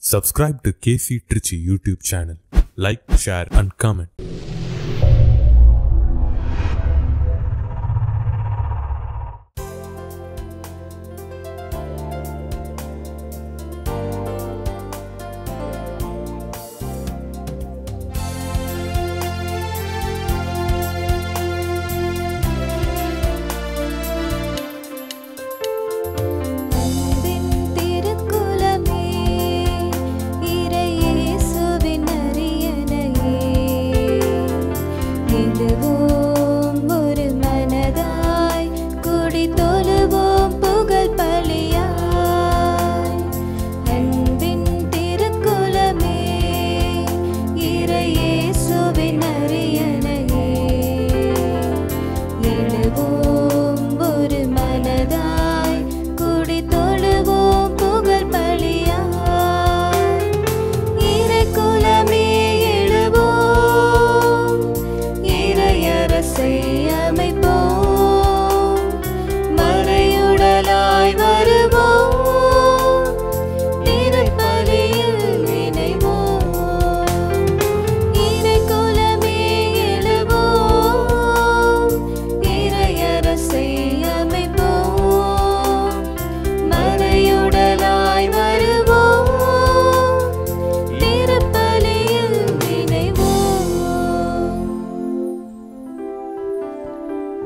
Subscribe to KC Trichy YouTube channel. Like, share and comment.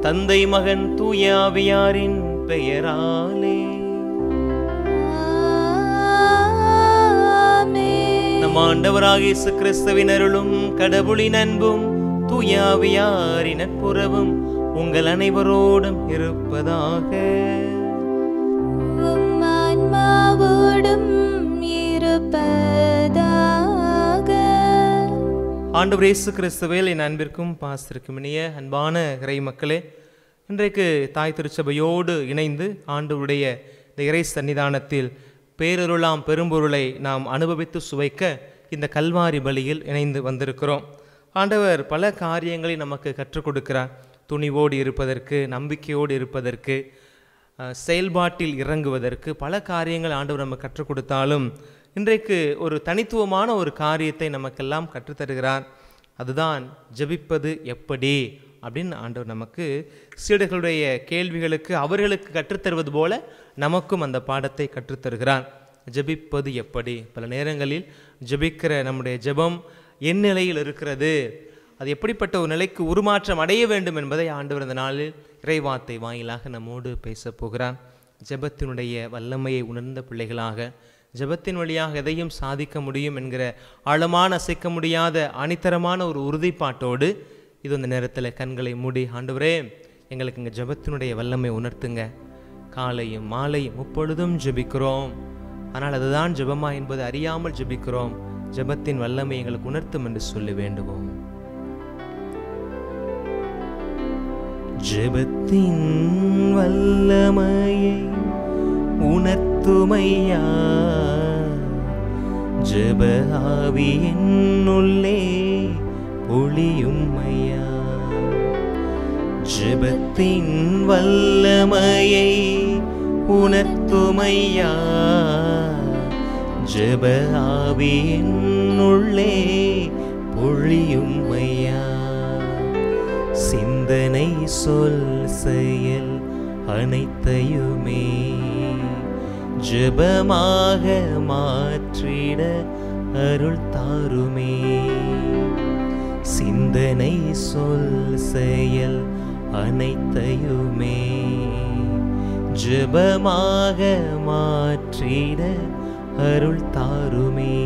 தந்தை மகன் தூய ஆவியாரின் பெயராலே நம் ஆண்டவராகிய இயேசு கிறிஸ்துவின் அருளும் கடவுளின் அன்பும் தூய ஆவியாரின் நட்புறவும் உங்கள் அனைவரோடும் இருப்பதாக. ஆண்டவர் இயேசு கிறிஸ்துவில் என் அன்பிற்கும் பாசத்திற்கும் இனிய அன்பான இறை மக்களே, இன்றைக்கு தாய் திருச்சபையோடு இணைந்து ஆண்டவருடைய இந்த இறை சன்னிதானத்தில் பேரருளாம் பெரும்பொருளை நாம் அனுபவித்து சுவைக்க இந்த கல்வாரி பலியில் இணைந்து வந்திருக்கிறோம். ஆண்டவர் பல காரியங்களை நமக்கு கற்றுக் கொடுக்கிறார். துணிவோடு இருப்பதற்கு, நம்பிக்கையோடு இருப்பதற்கு, செயல்பாட்டில் இறங்குவதற்கு பல காரியங்கள் ஆண்டவர் நமக்கு கற்றுக் கொடுத்தாலும் இன்றைக்கு ஒரு தனித்துவமான ஒரு காரியத்தை நமக்கெல்லாம் கற்றுத்தருகிறார். அதுதான் ஜெபிப்பது எப்படி அப்படின்னு ஆண்டவர் நமக்கு சீடர்களுடைய கேள்விகளுக்கு அவர்களுக்கு கற்றுத்தருவது போல நமக்கும் அந்த பாடத்தை கற்றுத்தருகிறார். ஜெபிப்பது எப்படி? பல நேரங்களில் ஜெபிக்கிற நம்முடைய ஜெபம் என் நிலையில் இருக்கிறது, அது எப்படிப்பட்ட ஒரு நிலைக்கு உருமாற்றம் அடைய வேண்டும் என்பதை ஆண்டவர் இந்த நாளில் இறைவார்த்தை வாயிலாக நம்மோடு பேசப் போகிறார். ஜெபத்தினுடைய வல்லமையை உணர்ந்த பிள்ளைகளாக, ஜெபத்தின் வழியாக எதையும் சாதிக்க முடியும் என்கிற ஆழமான அசைக்க முடியாத அணித்தரமான ஒரு உறுதிப்பாட்டோடு இது இந்த நேரத்தில் கண்களை மூடி, ஆண்டவரே எங்களுக்கு இங்கே ஜெபத்தினுடைய வல்லமை உணர்த்துங்க, காலையும் மாலையும் முப்பொழுதும் ஜெபிக்கிறோம், ஆனால் அதுதான் ஜெபமா என்பது அறியாமல் ஜெபிக்கிறோம், ஜெபத்தின் வல்லமை எங்களுக்கு உணர்த்தும் என்று சொல்லி வேண்டுவோம். ஜெபத்தின் வல்லமையை உணர்த்துமையா, ஜெப ஆவி என்னுள்ளே ஒளியும்மையா. ஜெபத்தின் வல்லமையை உணர்த்துமையா, ஜெப ஆவி என்னுள்ளே ஒளியும்மையா. சிந்தனை சொல் செயல் அனைத்தையுமே ஜெபமாக மாற்றிட அருள் தாருமே. சிந்தனை சொல் செயல் அனைத்தையுமே ஜெபமாக மாற்றிட அருள் தாருமே.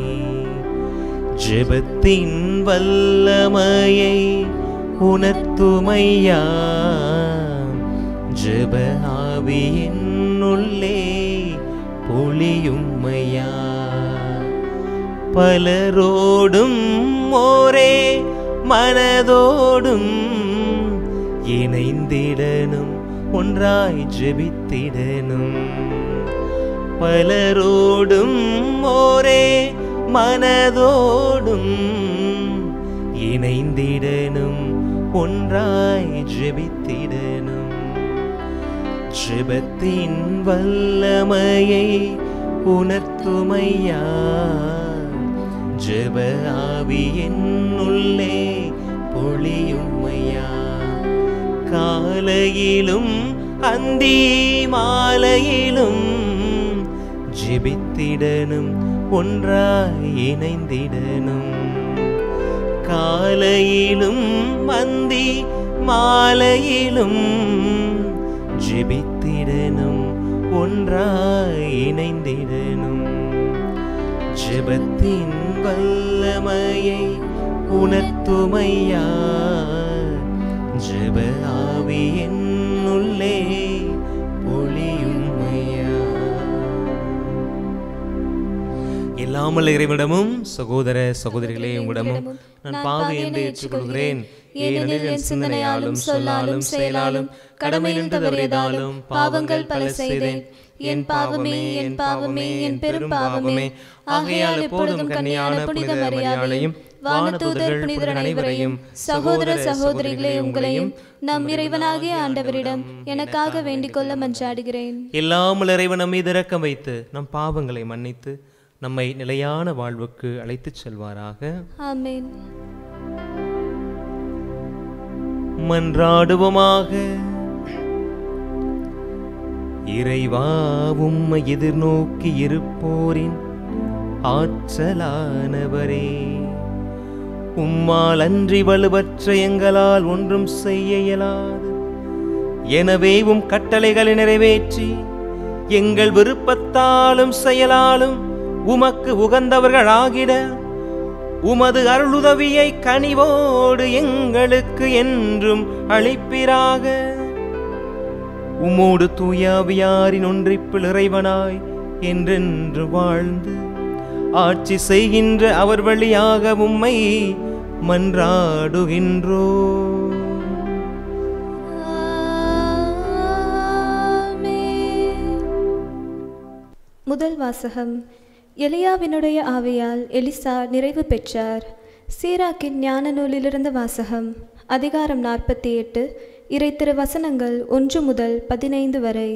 ஜெபத்தின் வல்லமையை உணர்த்துமையா, ஜெப ஆவி என்னுள்ளே பொழியும்மையா. பலரோடும் ஒரே மனதோடும் இணைந்திடனும், ஒன்றாய் ஜெபித்திடனும். பலரோடும் ஒரே மனதோடும் இணைந்திடனும், ஒன்றாய் ஜெபித்திடனும். ஜெபத்தின் வல்லமையை உணர்த்துமையா, ஜெப ஆவி என்னுள்ளே பொழியுமையா. காலையிலும் அந்தி மாலையிலும் ஜெபித்திடனும் ஒன்றாய் இணைந்திடனும். காலையிலும் அந்தி மாலையிலும் ஜெபித்திடனும் ஒன்றாய் இணைந்திடனும். ஜெபத்தின் வல்லமையை உணர்த்துமையா. ஜெப ஆவி என்னுள்ளே பொழியுமையா. எல்லாமல் இறைவனிடமும் சகோதர சகோதரிகளே உங்களிடமும் நான் பாவி என்று ஏற்றுக்கொள்கிறேன். ஏனெனில் என் சிந்தனையாலும் சொல்லாலும் செயலாலும் கடமையிலும் தவறியதாலும் பாவங்கள் பல செய்தேன். என் பாவமே என் பாவமே என் பெரும் பாவமே. ஆகையால் எப்பொழுதும் கன்னியான புனித மரியாதையும் வானதூதர் புனிதர் அனைவரையும் சகோதர சகோதரிகளே உங்களையும் நம் இறைவனாகிய ஆண்டவரிடம் எனக்காக வேண்டிக் கொள்ள மன்றாடுகிறேன். எல்லாமல் இறைவன் நம்மை இரக்கம் வைத்து நம் பாவங்களை மன்னித்து நம்மை நிலையான வாழ்வுக்கு அழைத்துச் செல்வாராக. ஆமென். மன்றாடுவோமாக. இறைவா, உம்மை எதிர்நோக்கி இருப்போரின் ஆற்றலானவரே, உம்மால் அன்றி வலுவற்ற எங்களால் ஒன்றும் செய்ய இயலாது. எனவே உம் கட்டளைகளை நிறைவேற்றி எங்கள் விருப்பத்தாலும் செயலாலும் உமக்கு உகந்தவர்களாகிட உமது அருளுதவியை கனிவோடு எங்களுக்கு என்றும் அளிப்பீராக. உம்மோடு தூயாவியாரின் ஒன்றிப்பில் இறைவனாய் என்றென்று வாழ்ந்து ஆட்சி செய்கின்ற அவர் வழியாக உம்மை மன்றாடுகின்றோ. முதல் வாசகம். எலியாவினுடைய ஆவியால் எலிசா நிறைவு பெற்றார். சீராக்கின் ஞான நூலிலிருந்த வாசகம். அதிகாரம் 48, இறை திருவசனங்கள் 1 முதல் 15 வரை.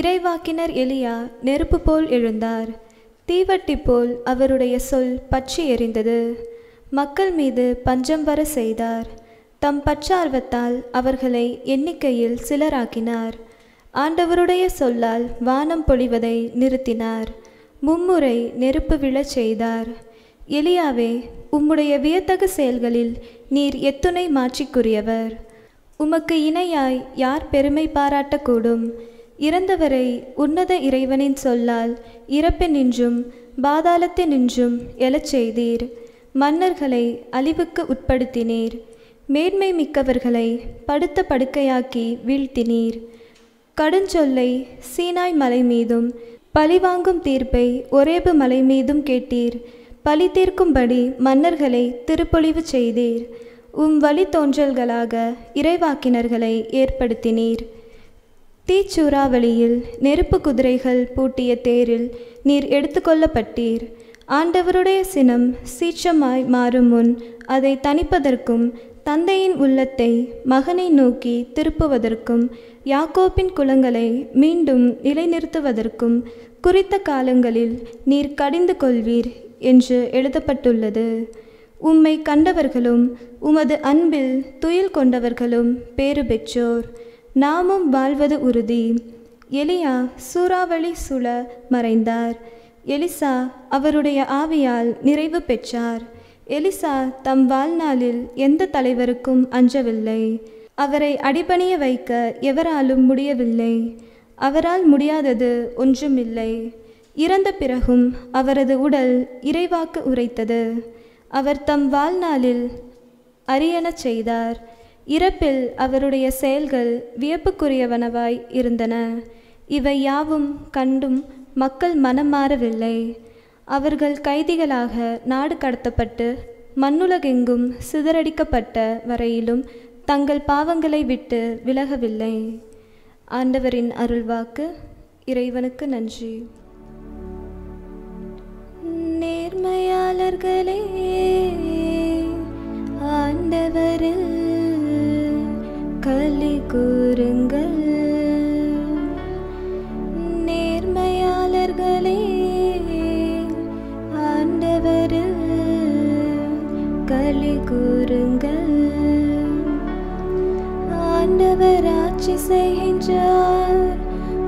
இறைவாக்கினர் எலியா நெருப்பு போல் எழுந்தார். தீவட்டி போல் அவருடைய சொல் பற்றி எரிந்தது. மக்கள் மீது பஞ்சம் வர செய்தார். தம் பற்றார்வத்தால் அவர்களை எண்ணிக்கையில் சிலராக்கினார். ஆண்டவருடைய சொல்லால் வானம் பொழிவதை நிறுத்தினார். மும்முறை நெருப்பு விழச் செய்தார். எலியாவே, உம்முடைய வியத்தகு செயல்களில் நீர் எத்துணை மாட்சிக்குரியவர். உமக்கு இணையாய் யார் பெருமை பாராட்டக்கூடும்? இறந்தவரை உன்னத இறைவனின் சொல்லால் இறப்பினின்றும் பாதாளத்தினின்றும் எழச் செய்தீர். மன்னர்களை அழிவுக்கு உட்படுத்தினீர். மேன்மை மிக்கவர்களை படுத்த படுக்கையாக்கி வீழ்த்தினீர். கடுஞ்சொல்லை சீனாய் மலை மீதும் பழிவாங்கும் தீர்ப்பை ஒரேபு மலை மீதும் கேட்டீர். பழி தீர்க்கும்படி மன்னர்களை திருப்பொழிவு செய்தீர். உம் வழி தோன்றல்களாக இறைவாக்கினர்களை ஏற்படுத்தினீர். தீச்சூறாவளியில் நெருப்பு குதிரைகள் பூட்டிய தேரில் நீர் எடுத்துக்கொள்ளப்பட்டீர். ஆண்டவருடைய சினம் சீற்றமாய் மாறும் முன் அதை தணிப்பதற்கும் தந்தையின் உள்ளத்தை மகனை நோக்கி திருப்புவதற்கும் யாக்கோப்பின் குலங்களை மீண்டும் நிலைநிறுத்துவதற்கும் குறித்த காலங்களில் நீர் கடிந்து கொள்வீர் என்று எழுதப்பட்டுள்ளது. உம்மை கண்டவர்களும் உமது அன்பில் துயில் கொண்டவர்களும் பேறு பெற்றோர். நாமும் வாழ்வது உறுதி. எலியா சூறாவளி சுழ மறைந்தார். எலிசா அவருடைய ஆவியால் நிறைவு பெற்றார். எலிசா தம் வாழ்நாளில் எந்த தலைவருக்கும் அஞ்சவில்லை. அவரை அடிபணிய வைக்க எவராலும் முடியவில்லை. அவரால் முடியாதது ஒன்றுமில்லை. இறந்த பிறகும் அவரது உடல் இறைவாக்கு உரைத்தது. அவர் தம் வாழ்நாளில் அரியணச் செய்தார். இறப்பில் அவருடைய செயல்கள் வியப்புக்குரியவனவாய் இருந்தன. இவை யாவும் கண்டும் மக்கள் மனம் மாறவில்லை. அவர்கள் கைதிகளாக நாடு கடத்தப்பட்டு மண்ணுலகெங்கும் சிதறடிக்கப்பட்ட வரையிலும் தங்கள் பாவங்களை விட்டு விலகவில்லை. ஆண்டவரின் அருள்வாக்கு. இறைவனுக்கு நன்றி. நேர்மையாளர்களே, ஆண்டவரில் களி கூறுங்கள். நேர்மையாளர்களே, ஆண்டவரில் களி கூறுங்கள். ஆண்டவர் ஆட்சி செய்கின்றார்,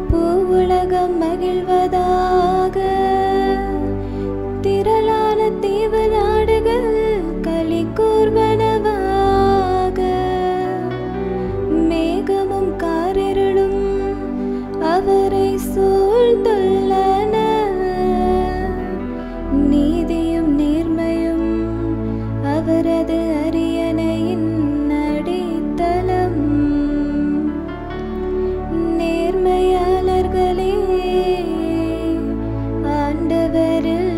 பூவுலகம் மகிழ்வதாக. திரளான தீவு நாடுகள் களி கூர்வனவாக. மேகமும் காரிருளும் அவரை சூழ்ந்துள்ளன. நீதியும் நேர்மையும் அவரது அரியணையின் அடித்தளம். நேர்மையாளர்களே, ஆண்டவரில்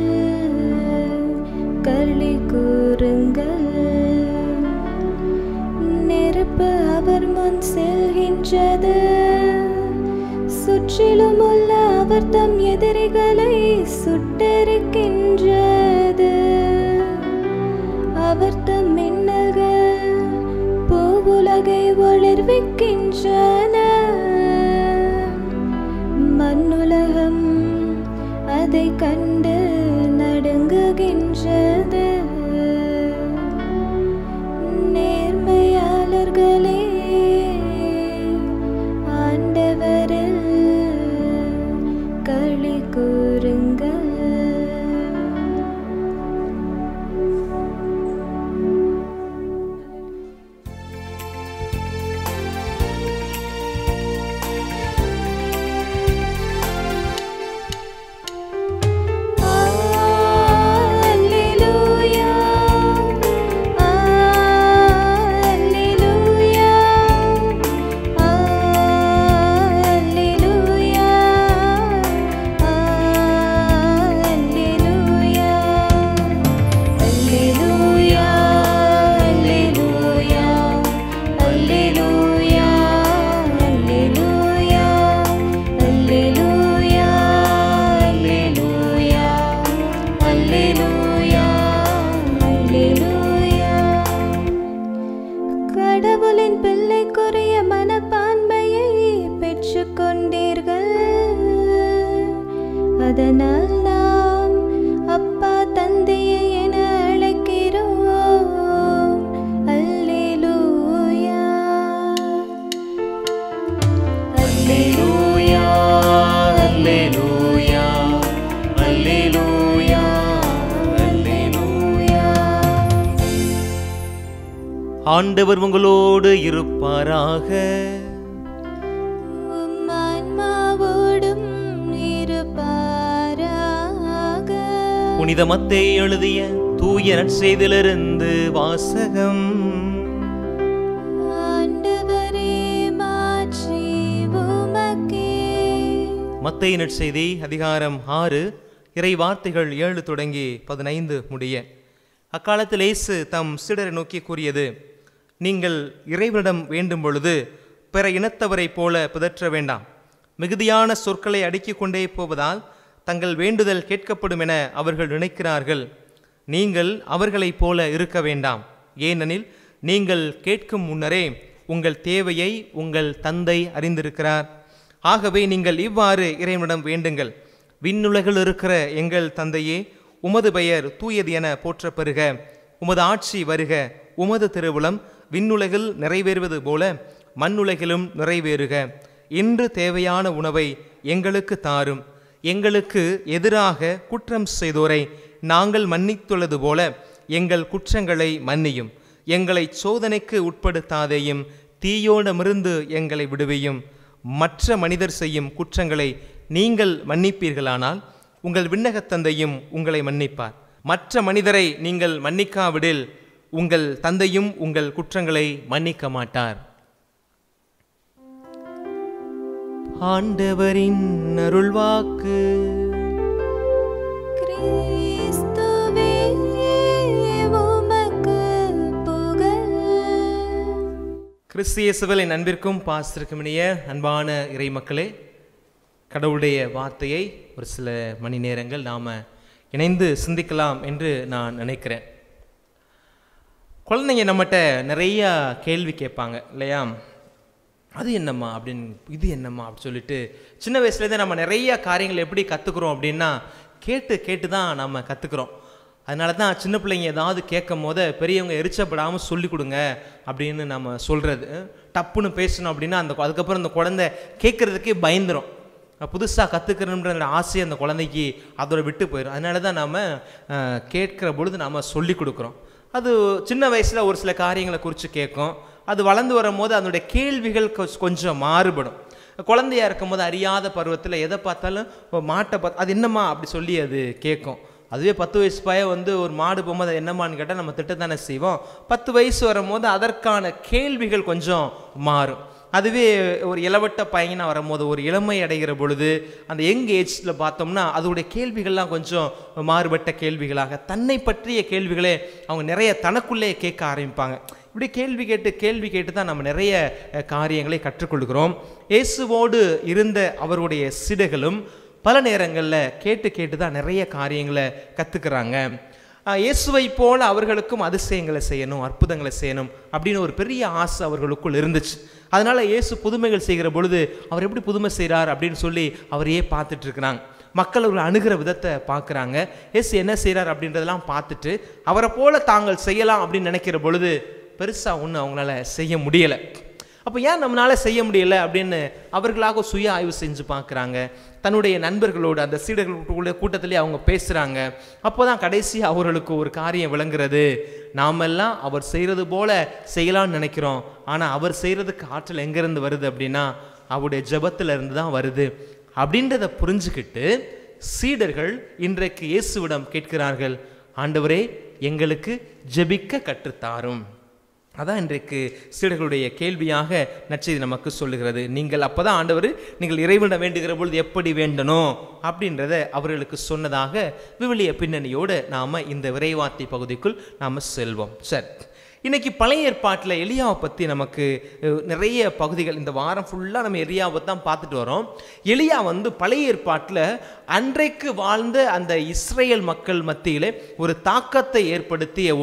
களி கூறுங்கள். நெருப்பு அவர் முன் செல்கின்றது, சுற்றிலும் உள்ள அவர் தம் எதிரிகளை சுட்டெரிக்கின்றது. அவர் தம் மின்னல்கள் பூவுலகை ஒளிர்விக்கின்றன. மண்ணுலகம் அதை கண்டு நடுங்குகின்றது. நேர்மையாளர்களே, ஆண்டவரில் களி கூறுங்கள். கடவுளின் பிள்ளைக்குரிய மனப்பான்மையை பெற்றுக்கொண்டீர்கள். அதனால் நாம் அப்பா தந்தையே என அழைக்கிறோம். அல்லேலூயா, அல்லேலூயா, அல்லேலூயா, அல்லேலூயா, அல்லேலூயா. ஆண்டவர் உங்களோடு இருப்பாராக. உம் ஆன்மாவோடும் இருப்பாராக. புனித மத்தேயு எழுதிய தூய நற்செய்தியிலிருந்து வாசகம். ஆண்டவரே, மாட்சி உமக்கே. மத்தேயு நற்செய்தி அதிகாரம் 6 இறை வார்த்தைகள் 7 தொடங்கி 15 முடிய. அக்காலத்தில் இயேசு தம் சீடரை நோக்கி கூறியது: நீங்கள் இறைவனிடம் வேண்டும் பொழுது பிற இனத்தவரைப் போல பிதற்ற வேண்டாம். மிகுதியான சொற்களை அடுக்கிக் கொண்டே போவதால் தங்கள் வேண்டுதல் கேட்கப்படும் என அவர்கள் நினைக்கிறார்கள். நீங்கள் அவர்களைப் போல இருக்க வேண்டாம். ஏனெனில் நீங்கள் கேட்கும் முன்னரே உங்கள் தேவையை உங்கள் தந்தை அறிந்திருக்கிறார். ஆகவே நீங்கள் இவ்வாறு இறைவனிடம் வேண்டுங்கள்: விண்ணுலகில் இருக்கிற எங்கள் தந்தையே, உமது பெயர் தூயது என போற்றப் பெறுக. உமது ஆட்சி வருக. உமது திருவுளம் விண்ணுலகில் நிறைவேறுவது போல மண்ணுலகிலும் நிறைவேறுக. இன்று தேவையான உணவை எங்களுக்கு தாரும். எங்களுக்கு எதிராக குற்றம் செய்தோரை நாங்கள் மன்னித்துள்ளது போல எங்கள் குற்றங்களை மன்னியும். எங்களை சோதனைக்கு உட்படுத்தாதேயும், தீயோடமிருந்து எங்களை விடுவியும். மற்ற மனிதர் செய்யும் குற்றங்களை நீங்கள் மன்னிப்பீர்களானால் உங்கள் விண்ணகத் தந்தையும் உங்களை மன்னிப்பார். மற்ற மனிதரை நீங்கள் மன்னிக்காவிடில் உங்கள் தந்தையும் உங்கள் குற்றங்களை மன்னிக்க மாட்டார். ஆண்டவரின் அருள்வாக்கு. கிறிஸ்துவே, உமக்கு புகழ். கிறிஸ்து இயேசுவில் என் அன்பிற்கும் பாசத்திற்கும் இனிய அன்பான இறை மக்களே, கடவுளுடைய வார்த்தையை ஒரு சில மணி நேரங்கள் நாம் இணைந்து சிந்திக்கலாம் என்று நான் நினைக்கிறேன். குழந்தைங்க நம்மகிட்ட நிறையா கேள்வி கேட்பாங்க இல்லையா? அது என்னம்மா அப்படின்னு, இது என்னம்மா அப்படின்னு சொல்லிட்டு சின்ன வயசுலேருந்தே நம்ம நிறைய காரியங்கள் எப்படி கற்றுக்குறோம் அப்படின்னா கேட்டு கேட்டு தான் நம்ம கற்றுக்குறோம். அதனால தான் சின்ன பிள்ளைங்க ஏதாவது கேட்கும் போது பெரியவங்க எரிச்சப்படாமல் சொல்லி கொடுங்க அப்படின்னு நம்ம சொல்கிறது. டப்புன்னு பேசணும் அப்படின்னா அதுக்கப்புறம் அந்த குழந்தை கேட்குறதுக்கே பயந்துடும். புதுசாக கற்றுக்கிறன்ற ஆசை அந்த குழந்தைக்கு அதோட விட்டு போயிடும். அதனால தான் நம்ம கேட்குற பொழுது நாம் சொல்லி கொடுக்குறோம். அது சின்ன வயசில் ஒரு சில காரியங்களை குறித்து கேட்கும். அது வளர்ந்து வரும்போது அதனுடைய கேள்விகள் கொஞ்சம் மாறுபடும். குழந்தையாக இருக்கும் போது அறியாத பருவத்தில் எதை பார்த்தாலும் மாட்டை அது என்னம்மா அப்படி சொல்லி அது கேட்கும். அதுவே 10 வயசு பையன் ஒரு மாடு போகும்போது அது என்னம்மான்னு கேட்டால் நம்ம திட்டத்தானே செய்வோம். 10 வயசு வரும்போது அதற்கான கேள்விகள் கொஞ்சம் மாறும். அதுவே ஒரு இளவட்ட பையனாக வரும்போது ஒரு இளமை அடைகிற பொழுது அந்த யங் ஏஜில் பார்த்தோம்னா அதோடைய கேள்விகள்லாம் கொஞ்சம் மாறுபட்ட கேள்விகளாக தன்னை பற்றிய கேள்விகளே அவங்க நிறைய தனக்குள்ளே கேட்க ஆரம்பிப்பாங்க. இப்படி கேள்வி கேட்டு தான் நம்ம நிறைய காரியங்களை கற்றுக்கொள்கிறோம். இயேசுவோடு இருந்த அவருடைய சீடர்களும் பல நேரங்களில் கேட்டு தான் நிறைய காரியங்களை கற்றுக்கிறாங்க. இயேசுவை போல அவர்களுக்கும் அதிசயங்களை செய்யணும், அற்புதங்களை செய்யணும் அப்படின்னு ஒரு பெரிய ஆசை அவர்களுக்குள் இருந்துச்சு. அதனால் இயேசு புதுமைகள் செய்கிற பொழுது அவர் எப்படி புதுமை செய்கிறார் அப்படின்னு சொல்லி அவரையே பார்த்துட்டு இருக்கிறாங்க. மக்கள் அவர்கள் அணுகிற விதத்தை பார்க்குறாங்க. இயேசு என்ன செய்கிறார் அப்படின்றதெல்லாம் பார்த்துட்டு அவரை போல தாங்கள் செய்யலாம் அப்படின்னு நினைக்கிற பொழுது பெருசாக ஒன்றும் அவங்களால செய்ய முடியலை. அப்போ ஏன் நம்மளால் செய்ய முடியலை அப்படின்னு அவர்களாக சுய ஆய்வு செஞ்சு பார்க்குறாங்க. தன்னுடைய நண்பர்களோடு அந்த சீடர்களுடைய கூட்டத்திலே அவங்க பேசுகிறாங்க. அப்போ தான் கடைசியாக அவர்களுக்கு ஒரு காரியம் விளங்குறது. நாமெல்லாம் அவர் செய்கிறது போல செய்யலான்னு நினைக்கிறோம், ஆனால் அவர் செய்கிறதுக்கு ஆற்றல் எங்கேருந்து வருது அப்படின்னா அவருடைய ஜெபத்தில் இருந்து தான் வருது அப்படின்றத புரிஞ்சுக்கிட்டு சீடர்கள் இன்றைக்கு இயேசுவிடம் கேட்கிறார்கள், ஆண்டவரே எங்களுக்கு ஜெபிக்க கற்றுத்தாரும். அதான் இன்றைக்கு சீடர்களுடைய கேள்வியாக நற்செய்தி நமக்கு சொல்லுகிறது. நீங்கள் அப்போ தான் ஆண்டவர் நீங்கள் இறைவனிடம் வேண்டுகிற பொழுது எப்படி வேண்டணும் அப்படின்றத அவர்களுக்கு சொன்னதாக விவிலிய பின்னணியோடு நாம் இந்த விரைவார்த்தை பகுதிக்குள் நாம் செல்வோம். சரி, இன்றைக்கி பழைய ஏற்பாட்டில் எலியாவை பற்றி நமக்கு நிறைய பகுதிகள் இந்த வாரம் ஃபுல்லாக நம்ம எலியாவை தான் பார்த்துட்டு வரோம். எலியா பழைய ஏற்பாட்டில் அன்றைக்கு வாழ்ந்த அந்த இஸ்ரேல் மக்கள் மத்தியில் ஒரு தாக்கத்தை ஏற்படுத்திய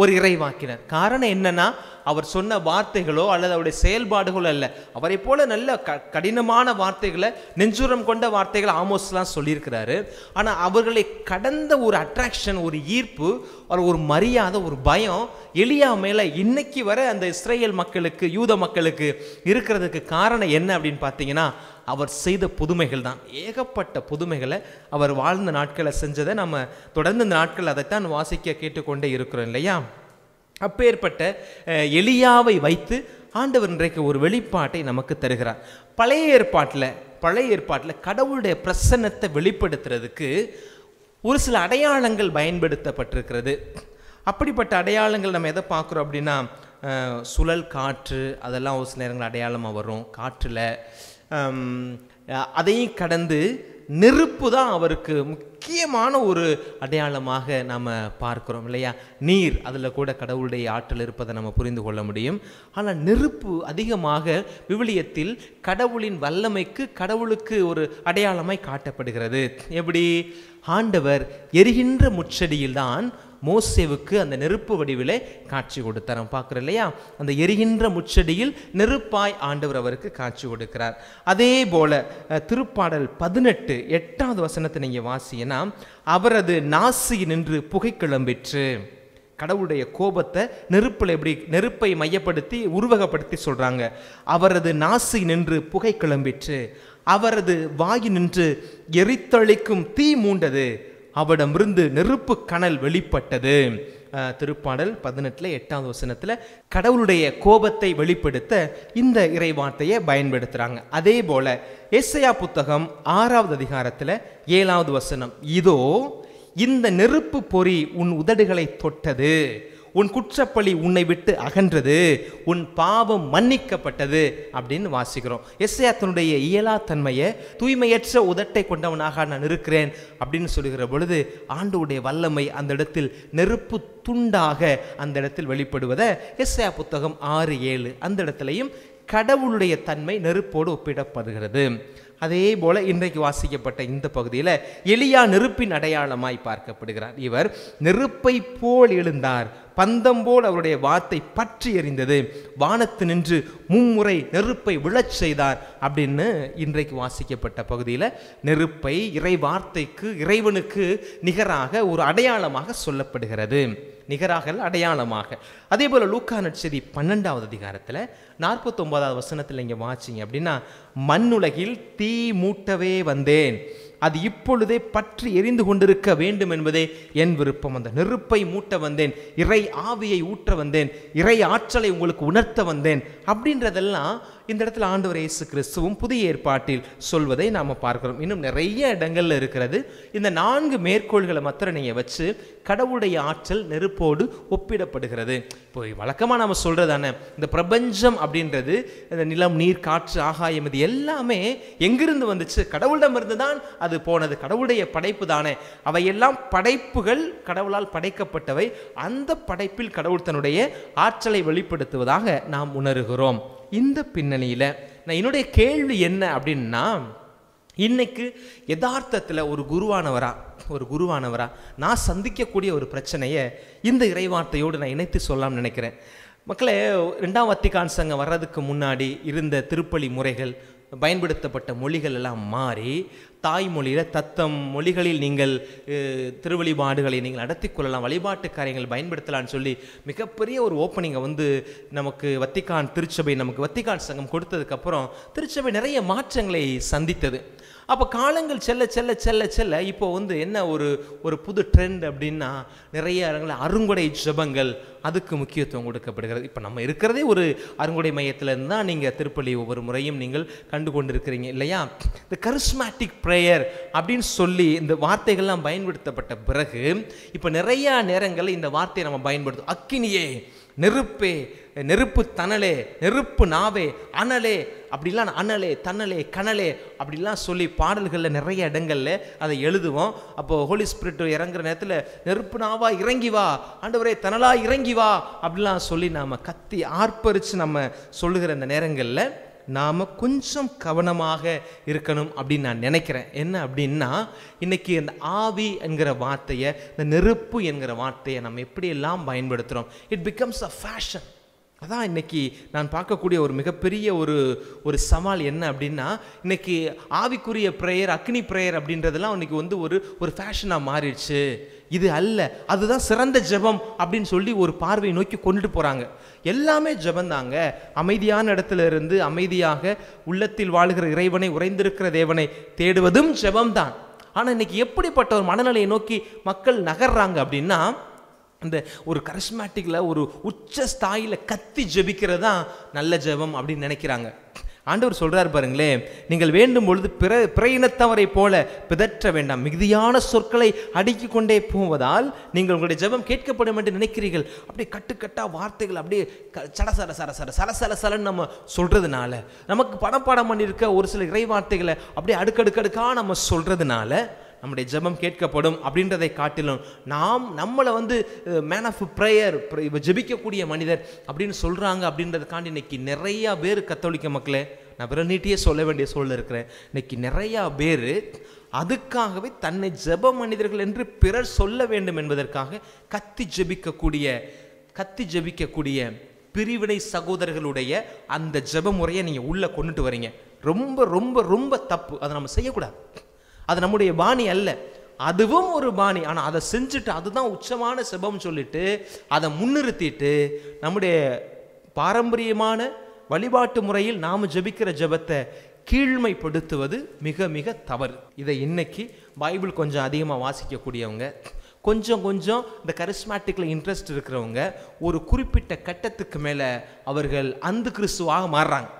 ஒரு இறைவாக்கினர். காரணம் என்னன்னா அவர் சொன்ன வார்த்தைகளோ அல்லது அவருடைய செயல்பாடுகளோ அல்ல. அவரை போல நல்ல கடினமான வார்த்தைகளை நெஞ்சுரம் கொண்ட வார்த்தைகளை ஆமோஸ்லாம் சொல்லியிருக்கிறாரு. ஆனால் அவர்களை கடந்த ஒரு அட்ராக்ஷன், ஒரு ஈர்ப்பு, ஒரு மரியாதை, ஒரு பயம் எலியா மேலே இன்னைக்கு வர அந்த இஸ்ரேல் மக்களுக்கு, யூத மக்களுக்கு இருக்கிறதுக்கு காரணம் என்ன அப்படின்னு பார்த்தீங்கன்னா அவர் செய்த புதுமைகள் தான். ஏகப்பட்ட புதுமைகளை அவர் வாழ்ந்த நாட்களை செஞ்சதை நம்ம தொடர்ந்து இந்த நாட்கள் அதைத்தான் வாசிக்க கேட்டுக்கொண்டே இருக்கிறோம் இல்லையா? அப்பேற்பட்ட எலியாவை வைத்து ஆண்டவர் இன்றைக்கு ஒரு வெளிப்பாட்டை நமக்கு தருகிறார். பழைய ஏற்பாட்டில் கடவுளுடைய பிரசன்னத்தை வெளிப்படுத்துறதுக்கு ஒரு சில அடையாளங்கள் பயன்படுத்தப்பட்டிருக்கிறது. அப்படிப்பட்ட அடையாளங்கள் நம்ம எதை பார்க்குறோம் அப்படின்னா சுழல் காற்று, அதெல்லாம் ஒரு சில நேரங்கள் அடையாளமாக வரும் காற்றில். அதையும் கடந்து நெருப்பு தான் அவருக்கு முக்கியமான ஒரு அடையாளமாக நாம் பார்க்குறோம் இல்லையா? நீர், அதில் கூட கடவுளுடைய ஆற்றல் இருப்பதை நம்ம புரிந்து கொள்ள முடியும். ஆனால் நெருப்பு அதிகமாக விவிலியத்தில் கடவுளின் வல்லமைக்கு, கடவுளுக்கு ஒரு அடையாளமாய் காட்டப்படுகிறது. எப்படி? ஆண்டவர் எரிகின்ற முச்செடியில்தான் மோசேவுக்கு அந்த நெருப்பு வடிவிலே காட்சி கொடுத்தார். நம்ம பார்க்குறோம் இல்லையா? அந்த எரிகின்ற முச்செடியில் நெருப்பாய் ஆண்டவர் அவருக்கு காட்சி கொடுக்கிறார். அதே போல திருப்பாடல் 18:8 வசனத்தை நீங்கள் வாசிங்கன்னா, அவரது நாசி நின்று புகை கிளம்பிற்று. கடவுளுடைய கோபத்தை நெருப்பில் எப்படி நெருப்பை மையப்படுத்தி உருவகப்படுத்தி சொல்கிறாங்க. அவரது நாசி நின்று புகை கிளம்பிற்று, அவரது வாயு நின்று எரித்தளிக்கும் தீ மூண்டது, அவரிடமிருந்து நெருப்பு கனல் வெளிப்பட்டது. திருப்பாடல் 18:8 வசனத்தில் கடவுளுடைய கோபத்தை வெளிப்படுத்த இந்த இறைவார்த்தையை பயன்படுத்துகிறாங்க. அதே போல எசேயா புத்தகம் 6வது அதிகாரத்தில் 7வது வசனம், இதோ இந்த நெருப்பு பொறி உன் உதடுகளை தொட்டது, உன் குற்றப்பழி உன்னை விட்டு அகன்றது, உன் பாவம் மன்னிக்கப்பட்டது அப்படின்னு வாசிக்கிறோம். எசேயா தன்னுடைய இயலா தன்மையை, தூய்மையற்ற உதட்டை கொண்டவனாக நான் இருக்கிறேன் அப்படின்னு சொல்லுகிற பொழுது ஆண்டவருடைய வல்லமை அந்த இடத்தில் நெருப்பு துண்டாக அந்த இடத்தில் வெளிப்படுவதை எசேயா புத்தகம் 6:7 அந்த இடத்துலையும் கடவுளுடைய தன்மை நெருப்போடு ஒப்பிடப்படுகிறது. அதே போல இன்றைக்கு வாசிக்கப்பட்ட இந்த பகுதியில் எலியா நெருப்பின் அடையாளமாய் பார்க்கப்படுகிறார். இவர் நெருப்பை போல் எழுந்தார், பந்தம் போல் அவருடைய வார்த்தை பற்றி எறிந்தது, வானத்து நின்று மும்முறை நெருப்பை விழச் செய்தார் அப்படின்னு இன்றைக்கு வாசிக்கப்பட்ட பகுதியில் நெருப்பை இறை வார்த்தைக்கு இறைவனுக்கு நிகராக ஒரு அடையாளமாக சொல்லப்படுகிறது. நிகராக அடையாளமாக. அதே போல் லூக்கா நற்செய்தி 12வது அதிகாரத்தில் 49வது வசனத்தில் இங்கே வாசிங்க அப்படின்னா, மண்ணுலகில் தீ மூட்டவே வந்தேன், அது இப்பொழுதே பற்றி எரிந்து கொண்டிருக்க வேண்டும் என்பதே என் விருப்பம். அந்த நெருப்பை மூட்ட வந்தேன், இறை ஆவியை ஊற்ற வந்தேன், இறை ஆற்றலை உங்களுக்கு உணர்த்த வந்தேன் அப்படின்றதெல்லாம் இந்த இடத்துல ஆண்டவர் இயேசு கிறிஸ்துவும் புதிய ஏற்பாட்டில் சொல்வதை நாம் பார்க்கிறோம். இன்னும் நிறைய இடங்கள்ல இருக்கிறது. இந்த 4 மேற்கோள்களை மாத்திரம் நீங்கள் வச்சு கடவுளுடைய ஆற்றல் நெருப்போடு ஒப்பிடப்படுகிறது. இப்போ வழக்கமாக நாம் சொல்றதானே, இந்த பிரபஞ்சம் அப்படின்றது இந்த நிலம், நீர், காற்று, ஆகாயம் இது எல்லாமே எங்கிருந்து வந்துச்சு? கடவுளிடமிருந்து தான் அது போனது. கடவுளுடைய படைப்பு தானே. அவையெல்லாம் படைப்புகள், கடவுளால் படைக்கப்பட்டவை. அந்த படைப்பில் கடவுள் தன்னுடைய ஆற்றலை வெளிப்படுத்துவதாக நாம் உணர்கிறோம். இந்த பின்னணியில் நான் என்னுடைய கேள்வி என்ன அப்படின்னா, இன்னைக்கு யதார்த்தத்தில் ஒரு குருவானவரா நான் சந்திக்கக்கூடிய ஒரு பிரச்சனையை இந்த இறைவார்த்தையோடு நான் இணைத்து சொல்லலாம்னு நினைக்கிறேன். மக்களே, 2ஆம் வத்திக்கான் சங்கம் வர்றதுக்கு முன்னாடி இருந்த திருப்பலி முறைகள், பயன்படுத்தப்பட்ட மொழிகள் எல்லாம் மாறி தாய்மொழியில் தத்தம் மொழிகளில் நீங்கள் திருவழிபாடுகளை நீங்கள் நடத்தி கொள்ளலாம், வழிபாட்டு காரியங்கள் பயன்படுத்தலான்னு சொல்லி மிகப்பெரிய ஒரு ஓப்பனிங்கை நமக்கு வத்திக்கான் சங்கம் கொடுத்ததுக்கப்புறம் திருச்சபை நிறைய மாற்றங்களை சந்தித்தது. அப்போ காலங்கள் செல்ல செல்ல செல்ல செல்ல இப்போ என்ன ஒரு புது ட்ரெண்ட் அப்படின்னா, நிறைய அருங்கொடை ஜெபங்கள், அதுக்கு முக்கியத்துவம் கொடுக்கப்படுகிறது. இப்போ நம்ம இருக்கிறதே ஒரு அருங்கொடை மையத்தில் இருந்து தான் நீங்கள் திருப்பலி ஒவ்வொரு முறையும் நீங்கள் கண்டு கொண்டிருக்கிறீங்க இல்லையா? இந்த கரிஸ்மேட்டிக் ப்ரேயர் அப்படின்னு சொல்லி இந்த வார்த்தைகள்லாம் பயன்படுத்தப்பட்ட பிறகு இப்போ நிறையா நேரங்களில் இந்த வார்த்தையை நம்ம பயன்படுத்தும். அக்கினியே, நெருப்பே, நெருப்பு தணலே, நெருப்பு நாவே, அனலே, அப்படிலாம் அனலே, தணலே, கனலே அப்படிலாம் சொல்லி பாடல்களில் நிறைய இடங்களில் அதை எழுதுவோம். அப்போது ஹோலி ஸ்பிரிட் இறங்குற நேரத்தில் நெருப்பு நாவா இறங்கி வா, ஆண்டவரே தணலா இறங்கி வா அப்படிலாம் சொல்லி நாம் கத்தி ஆர்ப்பரித்து நம்ம சொல்லுகிற இந்த நேரங்களில் நாம் கொஞ்சம் கவனமாக இருக்கணும் அப்படின்னு நான் நினைக்கிறேன். என்ன அப்படின்னா, இன்றைக்கி இந்த ஆவி என்கிற வார்த்தையை, இந்த நெருப்பு என்கிற வார்த்தையை நம்ம எப்படியெல்லாம் பயன்படுத்துகிறோம். It becomes a fashion. அதான் இன்றைக்கி நான் பார்க்கக்கூடிய ஒரு மிகப்பெரிய ஒரு சவால் என்ன அப்படின்னா, இன்றைக்கி ஆவிக்குரிய ப்ரேயர், அக்னி ப்ரேயர் அப்படின்றதெல்லாம் இன்றைக்கி ஒரு ஃபேஷனாக மாறிடுச்சு. இது அல்ல, அதுதான் சிறந்த ஜெபம் அப்படின்னு சொல்லி ஒரு பார்வையை நோக்கி கொண்டுட்டு போகிறாங்க. எல்லாமே ஜெபந்தாங்க. அமைதியான இடத்துல இருந்து அமைதியாக உள்ளத்தில் வாழ்கிற இறைவனை, உறைந்திருக்கிற தேவனை தேடுவதும் ஜெபம்தான். ஆனால் இன்னைக்கு எப்படிப்பட்ட ஒரு மனநிலையை நோக்கி மக்கள் நகர்றாங்க அப்படின்னா, அந்த ஒரு கரிஸ்மேட்டிக்கில் ஒரு உச்ச ஸ்தாயில் கத்தி ஜெபிக்கிறது தான் நல்ல ஜெபம் அப்படின்னு நினைக்கிறாங்க. ஆண்டவர் சொல்றார் பாருங்களேன், நீங்கள் வேண்டும் பொழுது பிற இனத்தவரை போல பிதற்ற வேண்டாம், மிகுதியான சொற்களை அடுக்கி கொண்டே போவதால் நீங்கள் உங்களுடைய ஜெபம் கேட்கப்படும் என்று நினைக்கிறீர்கள். அப்படியே கட்டுக்கட்டா வார்த்தைகள் அப்படியே சடசர சரசர சலசலசலன்னு நம்ம சொல்றதுனால, நமக்கு பணப்பாடம் பண்ணியிருக்க ஒரு சில இறை வார்த்தைகளை அப்படியே அடுக்கடுக்கடுக்காக நம்ம சொல்றதுனால நம்முடைய ஜெபம் கேட்கப்படும் அப்படின்றதை காட்டிலும் நம்மளை மேன் ஆஃப் ப்ரேயர், ஜெபிக்கக்கூடிய மனிதர் அப்படின்னு சொல்கிறாங்க. அப்படின்றதுக்காண்டி இன்னைக்கு நிறையா பேர், கத்தோலிக்க மக்களே, நான் விரல் நீட்டியே சொல்ல வேண்டிய சூழல் இருக்கிறேன். இன்னைக்கு நிறையா பேர் அதுக்காகவே தன்னை ஜெப மனிதர்கள் என்று பிறர் சொல்ல வேண்டும் என்பதற்காக கத்தி ஜெபிக்கக்கூடிய பிரிவினை சகோதரர்களுடைய அந்த ஜெப முறையை நீங்கள் உள்ளே கொண்டுட்டு வரீங்க. ரொம்ப ரொம்ப ரொம்ப தப்பு. அதை நம்ம செய்யக்கூடாது. அது நம்முடைய பாணி அல்ல. அதுவும் ஒரு பாணி. ஆனால் அதை செஞ்சுட்டு அதுதான் உச்சமான ஜெபம் சொல்லிட்டு அதை முன்னிறுத்திட்டு நம்முடைய பாரம்பரியமான வழிபாட்டு முறையில் நாம் ஜெபிக்கிற ஜெபத்தை கீழ்மைப்படுத்துவது மிக மிக தவறு. இதை இன்னைக்கு பைபிள் கொஞ்சம் அதிகமாக வாசிக்கக்கூடியவங்க, கொஞ்சம் இந்த கரிஸ்மேட்டிக்கில் இன்ட்ரெஸ்ட் இருக்கிறவங்க ஒரு குறிப்பிட்ட கட்டத்துக்கு மேலே அவர்கள் அந்த கிறிஸ்துவாக மாறுறாங்க.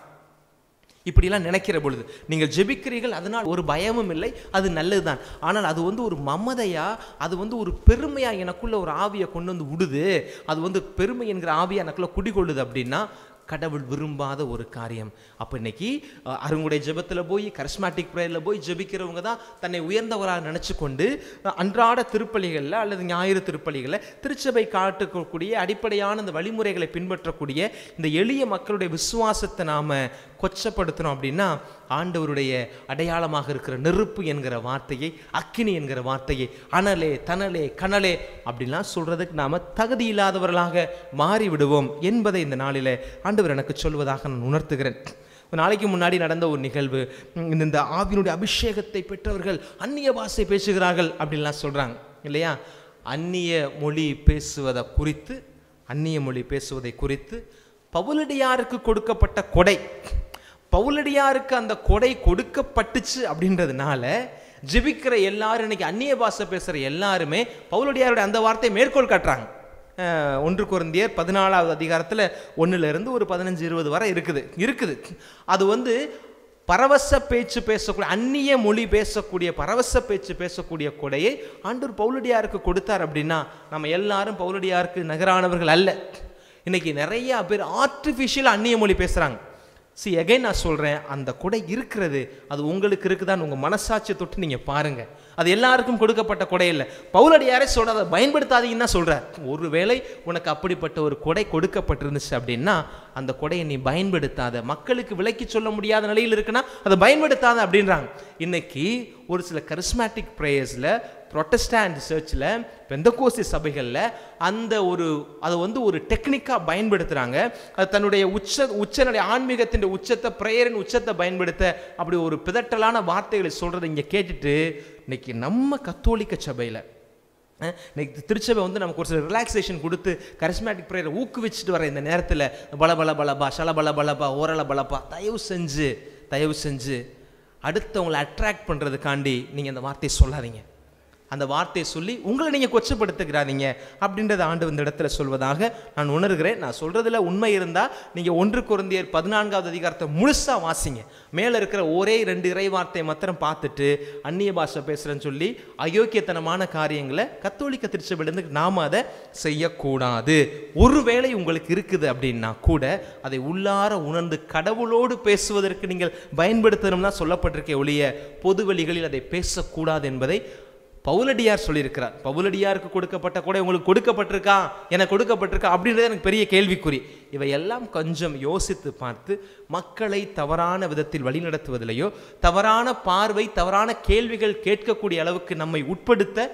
இப்படிலாம் நினைக்கிற பொழுது நீங்கள் ஜெபிக்கிறீர்கள், அதனால் ஒரு பயமும் இல்லை, அது நல்லது தான். ஆனால் அது ஒரு மமதையா, அது ஒரு பெருமையா எனக்குள்ள ஒரு ஆவியை கொண்டு விடுது, அது பெருமை என்கிற ஆவியை எனக்குள்ள குடிகொள்ளுது அப்படின்னா கடவுள் விரும்பாத ஒரு காரியம். அப்போ இன்னைக்கு அருங்குடைய ஜெபத்தில் போய், கரிஸ்மேட்டிக் ப்ரேயரில் போய் ஜெபிக்கிறவங்க தான் தன்னை உயர்ந்தவராக நினச்சி கொண்டு அன்றாட திருப்பலிகளில் அல்லது ஞாயிறு திருப்பலிகளில் திருச்சபை காட்டக்கூடிய அடிப்படையான இந்த வழிமுறைகளை பின்பற்றக்கூடிய இந்த எளிய மக்களுடைய விசுவாசத்தை நாம் கொச்சப்படுத்தணும் அப்படின்னா ஆண்டவருடைய அடையாளமாக இருக்கிற நெருப்பு என்கிற வார்த்தையை, அக்கினி என்கிற வார்த்தையை, அனலே தனலே கனலே அப்படின்லாம் சொல்றதுக்கு நாம் தகுதி இல்லாதவர்களாக மாறிவிடுவோம் என்பதை இந்த நாளில் ஆண்டவர் எனக்கு சொல்வதாக நான் உணர்த்துகிறேன். ஒரு நாளைக்கு முன்னாடி நடந்த ஒரு நிகழ்வு, இந்த ஆவியினுடைய அபிஷேகத்தை பெற்றவர்கள் அந்நிய பாஷை பேசுகிறார்கள் அப்படின்லாம் சொல்கிறாங்க இல்லையா? அந்நிய மொழி பேசுவதை குறித்து பவுலடியாருக்கு கொடுக்கப்பட்ட கொடை, பவுலடியாருக்கு அந்த கொடை கொடுக்கப்பட்டுச்சு அப்படின்றதுனால ஜெபிக்கிற எல்லாரும் இன்னைக்கு அந்நிய பாஷை பேசுகிற எல்லாருமே பவுலடியாருடைய அந்த வார்த்தையை மேற்கோள் காட்டுறாங்க. 1 கொரிந்தியர் 14வது அதிகாரத்தில் 1லிருந்து ஒரு 15-20 வரை இருக்குது. அது பரவச பேச்சு பேசக்கூடிய, அந்நிய மொழி பேசக்கூடிய, பரவச பேச்சு பேசக்கூடிய கொடையை ஆண்டவர் பவுலடியாருக்கு கொடுத்தார். அப்படின்னா நம்ம எல்லாரும் பவுலடியாருக்கு நகரானவர்கள் அல்ல. இன்னைக்கு நிறைய பேர் ஆர்டிஃபிஷியல் அந்நிய மொழி பேசுகிறாங்க. அகைன் நான் சொல்கிறேன், அந்த கொடை இருக்கிறது, அது உங்களுக்கு இருக்குதான்னு உங்கள் மனசாட்சியை தொட்டு நீங்கள் பாருங்கள். அது எல்லாருக்கும் கொடுக்கப்பட்ட கொடை இல்லை. பவுலடியாரே சொல்ற அதை பயன்படுத்தாதீங்கன்னு தான் சொல்கிறார். ஒருவேளை உனக்கு அப்படிப்பட்ட ஒரு கொடை கொடுக்கப்பட்டிருந்துச்சு அப்படின்னா அந்த கொடையை நீ பயன்படுத்தாத, மக்களுக்கு விலக்கி சொல்ல முடியாத நிலையில் இருக்குன்னா அதை பயன்படுத்தாத அப்படின்றாங்க. இன்னைக்கு ஒரு சில கரிஸ்மேட்டிக் ப்ரேயர்ஸில், புரொட்டஸ்டாண்ட் சர்ச்சில், பெந்தகோஸ்தே சபைகளில் அதை ஒரு டெக்னிக்காக பயன்படுத்துகிறாங்க. அது தன்னுடைய உச்சனுடைய ஆன்மீகத்தின் உச்சத்தை, ப்ரேயரின் உச்சத்தை பயன்படுத்த அப்படி ஒரு பிதட்டலான வார்த்தைகளை சொல்கிறத இங்கே கேட்டுட்டு இன்னைக்கு நம்ம கத்தோலிக்க சபையில் இன்னைக்கு திருச்சபை நமக்கு ஒரு சில ரிலாக்ஸேஷன் கொடுத்து கரிஸ்மேட்டிக் ப்ரேயரை ஊக்குவிச்சுட்டு வர இந்த நேரத்தில் பலபல பலபா, ஷலபல பலபா, ஓரல பலபா, தயவு செஞ்சு அடுத்தவங்களை அட்ராக்ட் பண்ணுறதுக்காண்டி நீங்கள் அந்த வார்த்தையை சொல்லாதீங்க. அந்த வார்த்தையை சொல்லி உங்களை நீங்கள் கொச்சப்படுத்துகிறாதீங்க அப்படின்றத ஆண்டவர் இந்த இடத்துல சொல்வதாக நான் உணர்கிறேன். நான் சொல்கிறதுல உண்மை இருந்தால் நீங்கள் 1 கொரிந்தியர் 14வது அதிகாரத்தை முழுசாக வாசிங்க. மேலே இருக்கிற ஒரே 2 இறை வார்த்தையை மாத்திரம் பார்த்துட்டு அந்நிய பாஷை பேசுகிறேன்னு சொல்லி அயோக்கியத்தனமான காரியங்களை கத்தோலிக்க திருச்சபையிலேருந்து நாம் அதை செய்யக்கூடாது. ஒருவேளை உங்களுக்கு இருக்குது அப்படின்னா கூட அதை உள்ளார உணர்ந்து கடவுளோடு பேசுவதற்கு நீங்கள் பயன்படுத்தணும்னா சொல்லப்பட்டிருக்க ஒழிய பொது வழிகளில் அதை பேசக்கூடாது என்பதை பவுலடியார் சொல்லியிருக்கிறார். பவுலடியாருக்கு கொடுக்கப்பட்ட கொடை உங்களுக்கு கொடுக்கப்பட்டிருக்கா, எனக்கு கொடுக்கப்பட்டிருக்கா அப்படின்றது எனக்கு பெரிய கேள்விக்குறி. இவையெல்லாம் கொஞ்சம் யோசித்து பார்த்து மக்களை தவறான விதத்தில் வழிநடத்துவதிலேயோ, தவறான பார்வை, தவறான கேள்விகள் கேட்கக்கூடிய அளவுக்கு நம்மை உட்படுத்த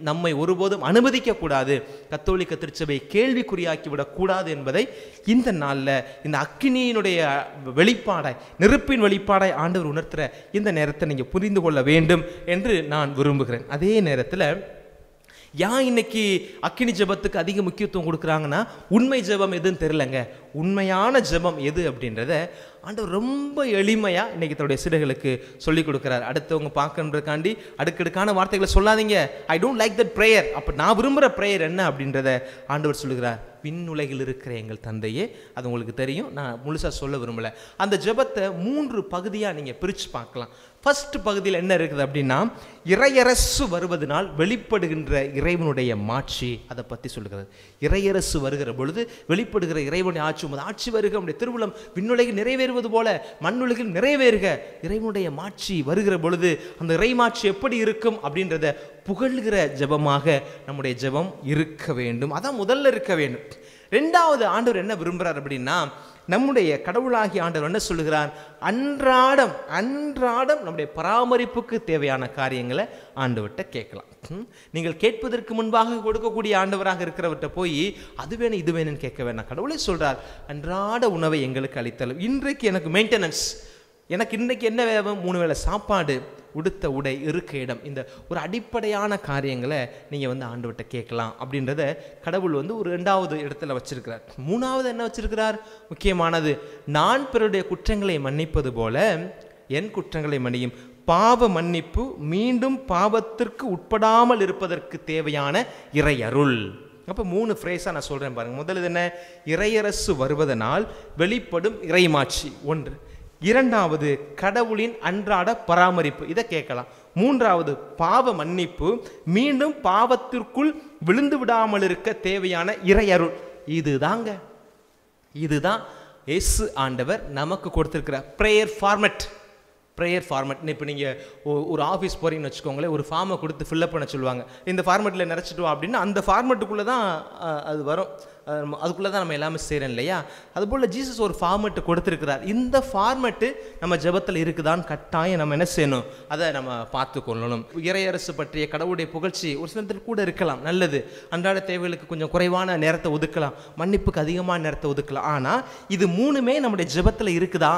நம்மை ஒருபோதும் அனுமதிக்கக்கூடாது. கத்தோலிக்க திருச்சபையை கேள்விக்குறியாக்கி விடக்கூடாது என்பதை இந்த நாளில் இந்த அக்கினியினுடைய வெளிப்பாடாய், நெருப்பின் வெளிப்பாடாய் ஆண்டவர் உணர்த்துகிற இந்த நேரத்தை நீங்கள் புரிந்து கொள்ள வேண்டும் என்று நான் விரும்புகிறேன். அதே நேரத்தில் இன்னைக்கு அக்கினி ஜெபத்துக்கு அதிக முக்கியத்துவம் கொடுக்குறாங்கன்னா உண்மை ஜெபம் எதுன்னு தெரியலங்க. உண்மையான ஜெபம் எது அப்படின்றத ஆண்டவர் ரொம்ப எளிமையாக இன்னைக்கு தன்னுடைய சீடர்களுக்கு சொல்லிக் கொடுக்குறார். அடுத்தவங்க பார்க்கணுன்றதுக்காண்டி அடுக்கடுக்கான வார்த்தைகளை சொல்லாதீங்க. I don't like that prayer. அப்போ நான் விரும்புகிற ப்ரேயர் என்ன அப்படின்றத ஆண்டவர் சொல்லுகிறார். விண்ணுலகில் இருக்கிற எங்கள் தந்தையே, அது உங்களுக்கு தெரியும், நான் முழுசாக சொல்ல விரும்பலை. அந்த ஜெபத்தை 3 பகுதியாக நீங்கள் பிரித்து பார்க்கலாம். ஃபர்ஸ்ட் பகுதியில் என்ன இருக்குது அப்படின்னா, இறையரசு வருவதனால் வெளிப்படுகின்ற இறைவனுடைய மாட்சி, அதை பற்றி சொல்லுகிறது. இறையரசு வருகிற பொழுது வெளிப்படுகிற இறைவனுடைய ஆட்சி வருக, நம்முடைய திருவுளம் விண்ணுலகில் நிறைவேறுவது போல மண்ணுலகில் நிறைவேறுக. இறைவனுடைய மாட்சி வருகிற பொழுது அந்த இறைமாட்சி எப்படி இருக்கும் அப்படின்றத புகழ்கிற ஜெபமாக நம்முடைய ஜெபம் இருக்க வேண்டும். அதான் முதல்ல இருக்க வேண்டும். 2வது ஆண்டவர் என்ன விரும்புகிறார் அப்படின்னா, நம்முடைய கடவுளாகிய ஆண்டவர் என்ன சொல்லுகிறார், அன்றாடம் நம்முடைய பராமரிப்புக்கு தேவையான காரியங்களை ஆண்டவர்கிட்ட கேட்கலாம். நீங்கள் கேட்பதற்கு முன்பாக கொடுக்கக்கூடிய ஆண்டவராக இருக்கிறவர்கிட்ட போய் அது வேணும் இது வேணும்னு கேட்க வேணாம். கடவுளே சொல்றார், அன்றாட உணவை எங்களுக்கு அளித்தலும். இன்றைக்கு எனக்கு மெயின்டெனன்ஸ், எனக்கு இன்றைக்கு என்ன வேலை, 3 வேளை சாப்பாடு, உடுத்த உடை, இருக்க இடம், இந்த ஒரு அடிப்படையான காரியங்களை நீங்கள் ஆண்டவர்கிட்ட கேட்கலாம் அப்படின்றத கடவுள் ஒரு 2வது இடத்துல வச்சிருக்கிறார். 3வது என்ன வச்சிருக்கிறார், முக்கியமானது, நான் பிறருடைய குற்றங்களை மன்னிப்பது போல என் குற்றங்களை மன்னியும். பாவ மன்னிப்பு, மீண்டும் பாவத்திற்கு உட்படாமல் இருப்பதற்கு தேவையான இறையருள். அப்போ 3 ஃப்ரேஸாக நான் சொல்கிறேன் பாருங்கள். முதல்ல என்ன, இறையரசு வருவதனால் வெளிப்படும் இறைமாட்சி 1. 2வது கடவுளின் அன்றாட பராமரிப்பு, இதை கேட்கலாம். 3வது பாவ மன்னிப்பு, மீண்டும் பாவத்திற்குள் விழுந்து விடாமல் இருக்க தேவையான இறையருள். இதுதான் இயேசு ஆண்டவர் நமக்கு கொடுத்திருக்கிற ப்ரேயர் ஃபார்மட். இப்போ நீங்கள் ஒரு ஆஃபீஸ் போகிறீங்கன்னு வச்சுக்கோங்களேன், ஒரு ஃபார்மை கொடுத்து ஃபில்லப் பண்ண சொல்லுவாங்க. இந்த ஃபார்மெட்டில் நினச்சிட்டு வா அப்படின்னா அந்த ஃபார்மெட்டுக்குள்ளே தான் அது வரும். அதுக்குள்ளே தான் நம்ம எல்லாமே செய்கிறோம் இல்லையா? அதுபோல் ஜீசஸ் ஒரு ஃபார்மெட்டு கொடுத்துருக்கிறார். இந்த ஃபார்மெட்டு நம்ம ஜெபத்தில் இருக்குதான்னு கட்டாயம் நம்ம என்ன செய்யணும், அதை நம்ம பார்த்து கொள்ளணும். இறையரசு பற்றிய கடவுளுடைய புகழ்ச்சி ஒரு சிலத்தில் கூட இருக்கலாம், நல்லது. அன்றாட தேவைகளுக்கு கொஞ்சம் குறைவான நேரத்தை ஒதுக்கலாம், மன்னிப்புக்கு அதிகமான நேரத்தை ஒதுக்கலாம். ஆனால் இது மூணுமே நம்முடைய ஜெபத்தில் இருக்குதா?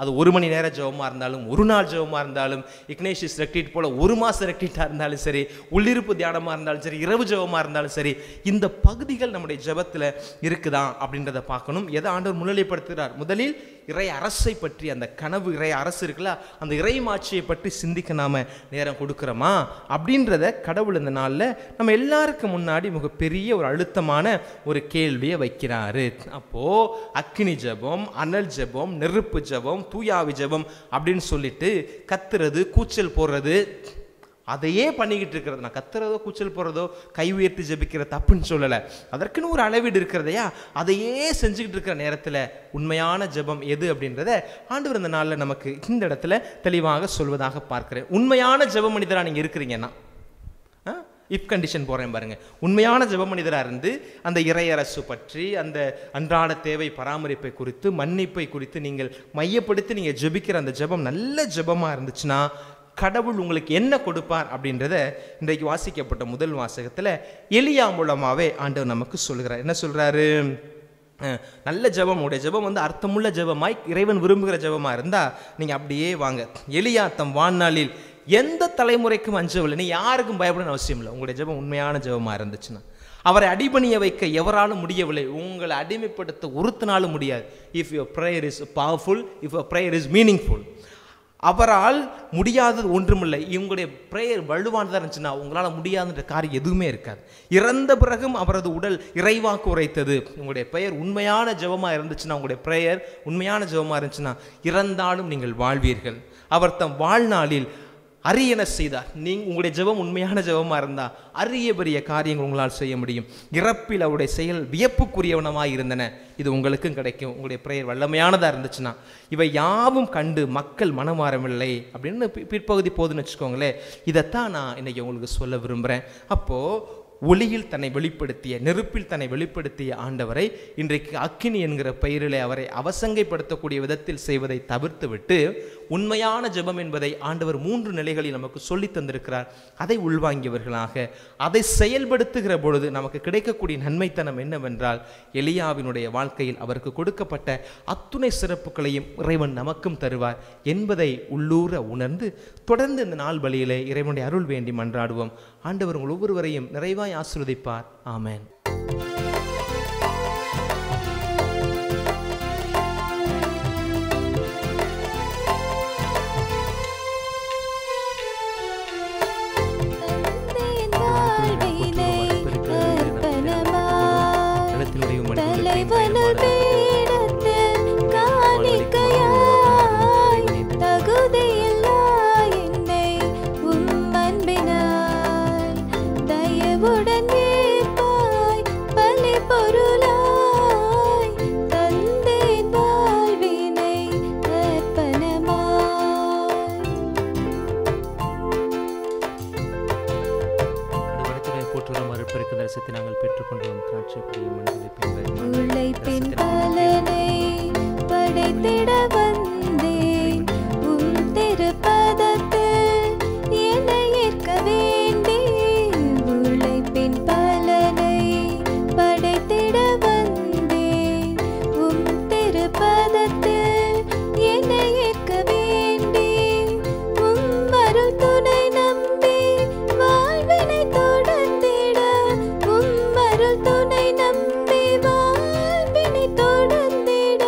அது 1 மணி நேர ஜெபமாக இருந்தாலும், ஒரு நாள் ஜெபமாக இருந்தாலும், இக்னேஷியஸ் ரெக்ரீட் போல் 1 மாத ரெக்ரீட்டாக இருந்தாலும் சரி, உள்ளிருப்பு தியானமாக இருந்தாலும் சரி, இரவு ஜெபமாக இருந்தாலும் சரி, இந்த பகுதிகள் நம்முடைய ஜெபத்தில் இருக்குதா அப்படின்றத பார்க்கணும். எதை ஆண்டவர் முன்னிலைப்படுத்துகிறார்? முதலில் இறை அரசை பற்றி, அந்த கனவு இறை அரசு இருக்குல்ல, அந்த இறை மாட்சியை பற்றி சிந்திக்க நாம் நேரம் கொடுக்குறோமா அப்படின்றத கடவுள் இந்த நாளில் நம்ம எல்லாருக்கும் முன்னாடி மிகப்பெரிய ஒரு அழுத்தமான ஒரு கேள்வியை வைக்கிறாரு. அப்போது அக்கினி ஜெபம், அனல் ஜெபம், நெருப்பு ஜெபம், தூயாவி ஜெபம் அப்படின்னு சொல்லிட்டு கத்துறது, கூச்சல் போடுறது, அதையே பண்ணிக்கிட்டு இருக்கிறது. நான் கத்துறதோ கூச்சல் போடுறதோ கை உயர்த்தி ஜெபிக்கிற தப்புன்னு சொல்லலை, அதற்குன்னு ஒரு அளவீடு இருக்கிறதையா, அதையே செஞ்சுக்கிட்டு இருக்கிற நேரத்தில் உண்மையான ஜெபம் எது அப்படின்றத ஆண்டவர் இந்த நாளில் நமக்கு இந்த இடத்துல தெளிவாக சொல்வதாக பார்க்கிறேன். உண்மையான ஜெப மனிதராக நீங்கள் இருக்கிறீங்கன்னா, இப் கண்டிஷன் போகிறேன் பாருங்கள், உண்மையான ஜெப மனிதராக இருந்து அந்த இறையரசு பற்றி, அந்த அன்றாட தேவை பராமரிப்பை குறித்து, மன்னிப்பை குறித்து நீங்கள் மையப்படுத்தி நீங்கள் ஜெபிக்கிற அந்த ஜெபம் நல்ல ஜெபமாக இருந்துச்சுன்னா கடவுள் உங்களுக்கு என்ன கொடுப்பார் அப்படின்றத இன்றைக்கு வாசிக்கப்பட்ட முதல் வாசகத்தில் எலியா மூலமாகவே ஆண்டவர் நமக்கு சொல்கிறார். என்ன சொல்கிறாரு? நல்ல ஜெபம், உடைய ஜெபம் வந்து அர்த்தமுள்ள ஜெபமாய் இறைவன் விரும்புகிற ஜெபமாக இருந்தால் நீங்கள் அப்படியே வாங்க. எலியா தம் வாழ்நாளில் எந்த தலைமுறைக்கும் அஞ்சவில்லை, நீ யாருக்கும் பயப்படணும் அவசியம் இல்லை. உங்களுடைய ஜெபம் உண்மையான ஜெபமாக இருந்துச்சுன்னா அவரை அடிபணிய வைக்க எவராலும் முடியவில்லை, உங்களை அடிமைப்படுத்த ஒருத்தனாலும் முடியாது. If your prayer is powerful, if your prayer is meaningful, அவரால் முடியாதது ஒன்றுமில்லை. இவங்களுடைய ப்ரேயர் வலுவானதாக இருந்துச்சுன்னா உங்களால் முடியாதுன்ற காரியம் எதுவுமே இருக்காது. இறந்த பிறகும் அவரது உடல் இறைவாக்கு உரைத்தது. உங்களுடைய ப்ரேயர் உண்மையான ஜெபமாக இருந்துச்சுன்னா, உங்களுடைய ப்ரேயர் உண்மையான ஜெபமாக இருந்துச்சுன்னா இறந்தாலும் நீங்கள் வாழ்வீர்கள். அவர் தம் வாழ்நாளில் அரியன செய்தார். உங்களுடைய ஜெபம் உண்மையான ஜெபமாக இருந்தால் அரிய பெரிய காரியங்கள் உங்களால் செய்ய முடியும். இறப்பில் அவருடைய செயல் வியப்புக்குரியவனமாக இருந்தன, இது உங்களுக்கும் கிடைக்கும். உங்களுடைய ப்ரேயர் வல்லமையானதாக இருந்துச்சுன்னா. இவை யாவும் கண்டு மக்கள் மனம் மாறவில்லை அப்படின்னு பிற்பகுதி போதுன்னு வச்சுக்கோங்களேன். இதைத்தான் நான் இன்றைக்கி உங்களுக்கு சொல்ல விரும்புகிறேன். அப்போது ஒளியில் தன்னை வெளிப்படுத்திய, நெருப்பில் தன்னை வெளிப்படுத்திய ஆண்டவரை இன்றைக்கு அக்கினி என்கிற பெயரிலே அவரை அவசங்கைப்படுத்தக்கூடிய விதத்தில் செய்வதை தவிர்த்து விட்டு உண்மையான ஜெபம் என்பதை ஆண்டவர் 3 நிலைகளில் நமக்கு சொல்லி தந்திருக்கிறார். அதை உள்வாங்கியவர்களாக அதை செயல்படுத்துகிற பொழுது நமக்கு கிடைக்கக்கூடிய நன்மைத்தனம் என்னவென்றால், எலியாவினுடைய வாழ்க்கையில் அவருக்கு கொடுக்கப்பட்ட அத்துணை சிறப்புகளையும் இறைவன் நமக்கும் தருவார் என்பதை உள்ளூர உணர்ந்து தொடர்ந்து இந்த நாள் பலியிலே இறைவனுடைய அருள் வேண்டி மன்றாடுவோம். ஆண்டவர் உங்கள் ஒவ்வொருவரையும் நிறைவாய் ஆசீர்வதிப்பார். ஆமென். நாங்கள் பெற்றுக்கொண்டோம். உழைப்பின் பலனை படைத்திட வந்தேன், உம் திருப்பதத்தில் என்னை ஏற்க வேண்டேன். உழைப்பின் பலனை படைத்திட வந்தேன், உம் திருப்பதத்தில் என்னை ஏற்க வேண்டேன். உம் அருள் துணை நம்பி வாழ்வினை தொடர்ந்திட, உம் அருள் துணை நம்பி வாழ்வினை தொடர்ந்திட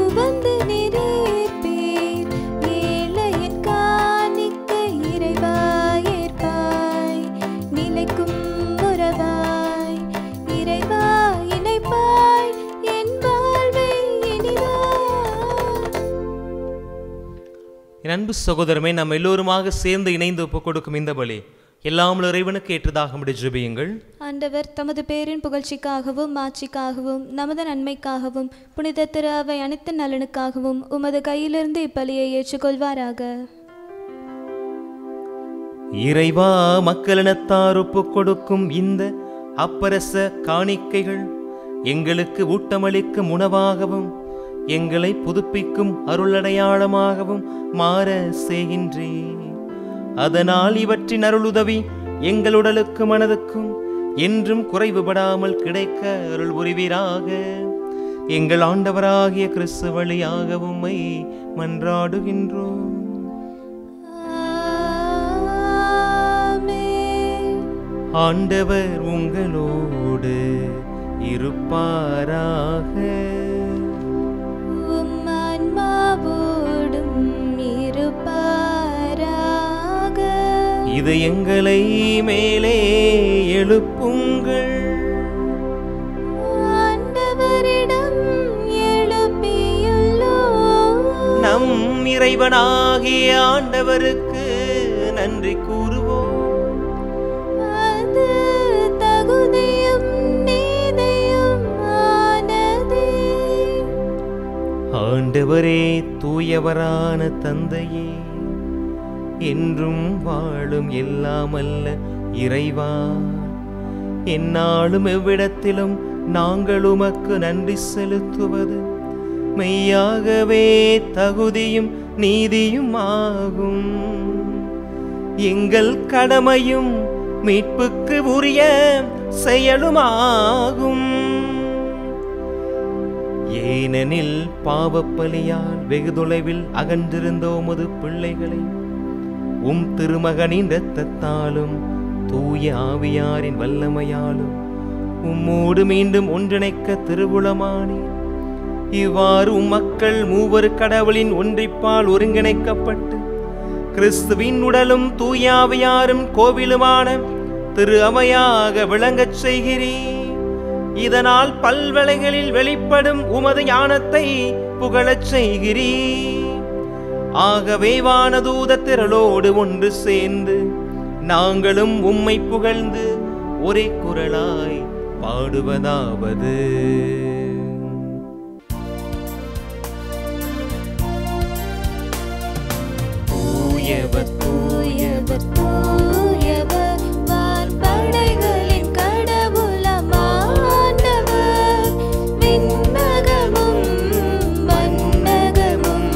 உவந்து நிறைப்பீர். ஏழையின் காணிக்கை இறைவாய் ஏற்பாய், நிலைக்கும் உறவாய் இறைவா இணைப்பாய் என் வாழ்வை இனிதாய். என் அன்பு சகோதரமே, நாம் எல்லோருமாக சேர்ந்து இணைந்து ஒப்புக் கொடுக்கும் இந்த பலி எல்லாம் இறைவனுக்கு ஏற்றதாக ஜெபியுங்கள். ஆண்டவர் தமது பேரின் புகழ்ச்சிக்காகவும் மாட்சிக்காகவும் நமது நன்மைக்காகவும் புனித திரு அவை அனைத்து நலனுக்காகவும் உமது கையிலிருந்து இப்பலியை ஏற்றுக்கொள்வாராக. இறைவா, மக்களினத்தார் ஒப்புக் கொடுக்கும் இந்த அப்பரச காணிக்கைகள் எங்களுக்கு ஊட்டமளிக்கும் உணவாகவும் எங்களை புதுப்பிக்கும் அருளடையாளமாகவும் மாற செய்கின்றீர். அதனால் இவற்றின் அருளுதவி எங்களுடலுக்கு மனதுக்கும் என்றும் குறைவுபடாமல் கிடைக்க அருள் புரிவீராக. எங்கள் ஆண்டவராகிய கிறிஸ்து வழியாக உம்மை மன்றாடுகின்றோம். ஆண்டவர் உங்களோடு இருப்பாராக. உம் ஆன்மாவோடும் இருப்பாராக. இது எங்களை மேலே எழுப்புங்கள். ஆண்டவரிடம் எழுப்பியுள்ளோம். நம் இறைவனாகிய ஆண்டவருக்கு நன்றி கூறுவோம். அது தகுதியும் நீதியும் ஆனதே. ஆண்டவரே, தூயவரான தந்தையே, என்றும் வாழும் எல்லாமல்ல இறைவா, எந்நாளும் எவ்விடத்திலும் நாங்கள் உமக்கு நன்றி செலுத்துவது மெய்யாகவே தகுதியும் நீதியும் ஆகும். எங்கள் கடமையும் மீட்புக்கு உரிய செயலுமாகும். ஏனெனில் பாவப்பலியால் வெகு தொலைவில் அகன்றிருந்த உமது பிள்ளைகளை உம் திருமகனின் இரத்தத்தாலும் தூய ஆவியாரின் வல்லமையாலும் உம்மோடு மீண்டும் ஒன்றிணைக்க திருவுளமானீர். இவ்வாறு மக்கள் மூவரு கடவுளின் ஒன்றிப்பால் ஒருங்கிணைக்கப்பட்டு கிறிஸ்துவின் உடலும் தூய ஆவியாரும் கோவிலுமான திரு அவையாக விளங்கச் செய்கிறீர். இதனால் பல்வளைகளில் வெளிப்படும் உமது ஞானத்தை புகழச் செய்கிறீர். ஆகவே வானதூத திரளோடு ஒன்று சேர்ந்து நாங்களும் உம்மை புகழ்ந்து ஒரே குரலாய் பாடுவதாவது: தூயவர் தூயவர் தூயவர் வான்படைகளின் கடவுளம் ஆண்டவர். விண்ணகமும் மண்ணகமும்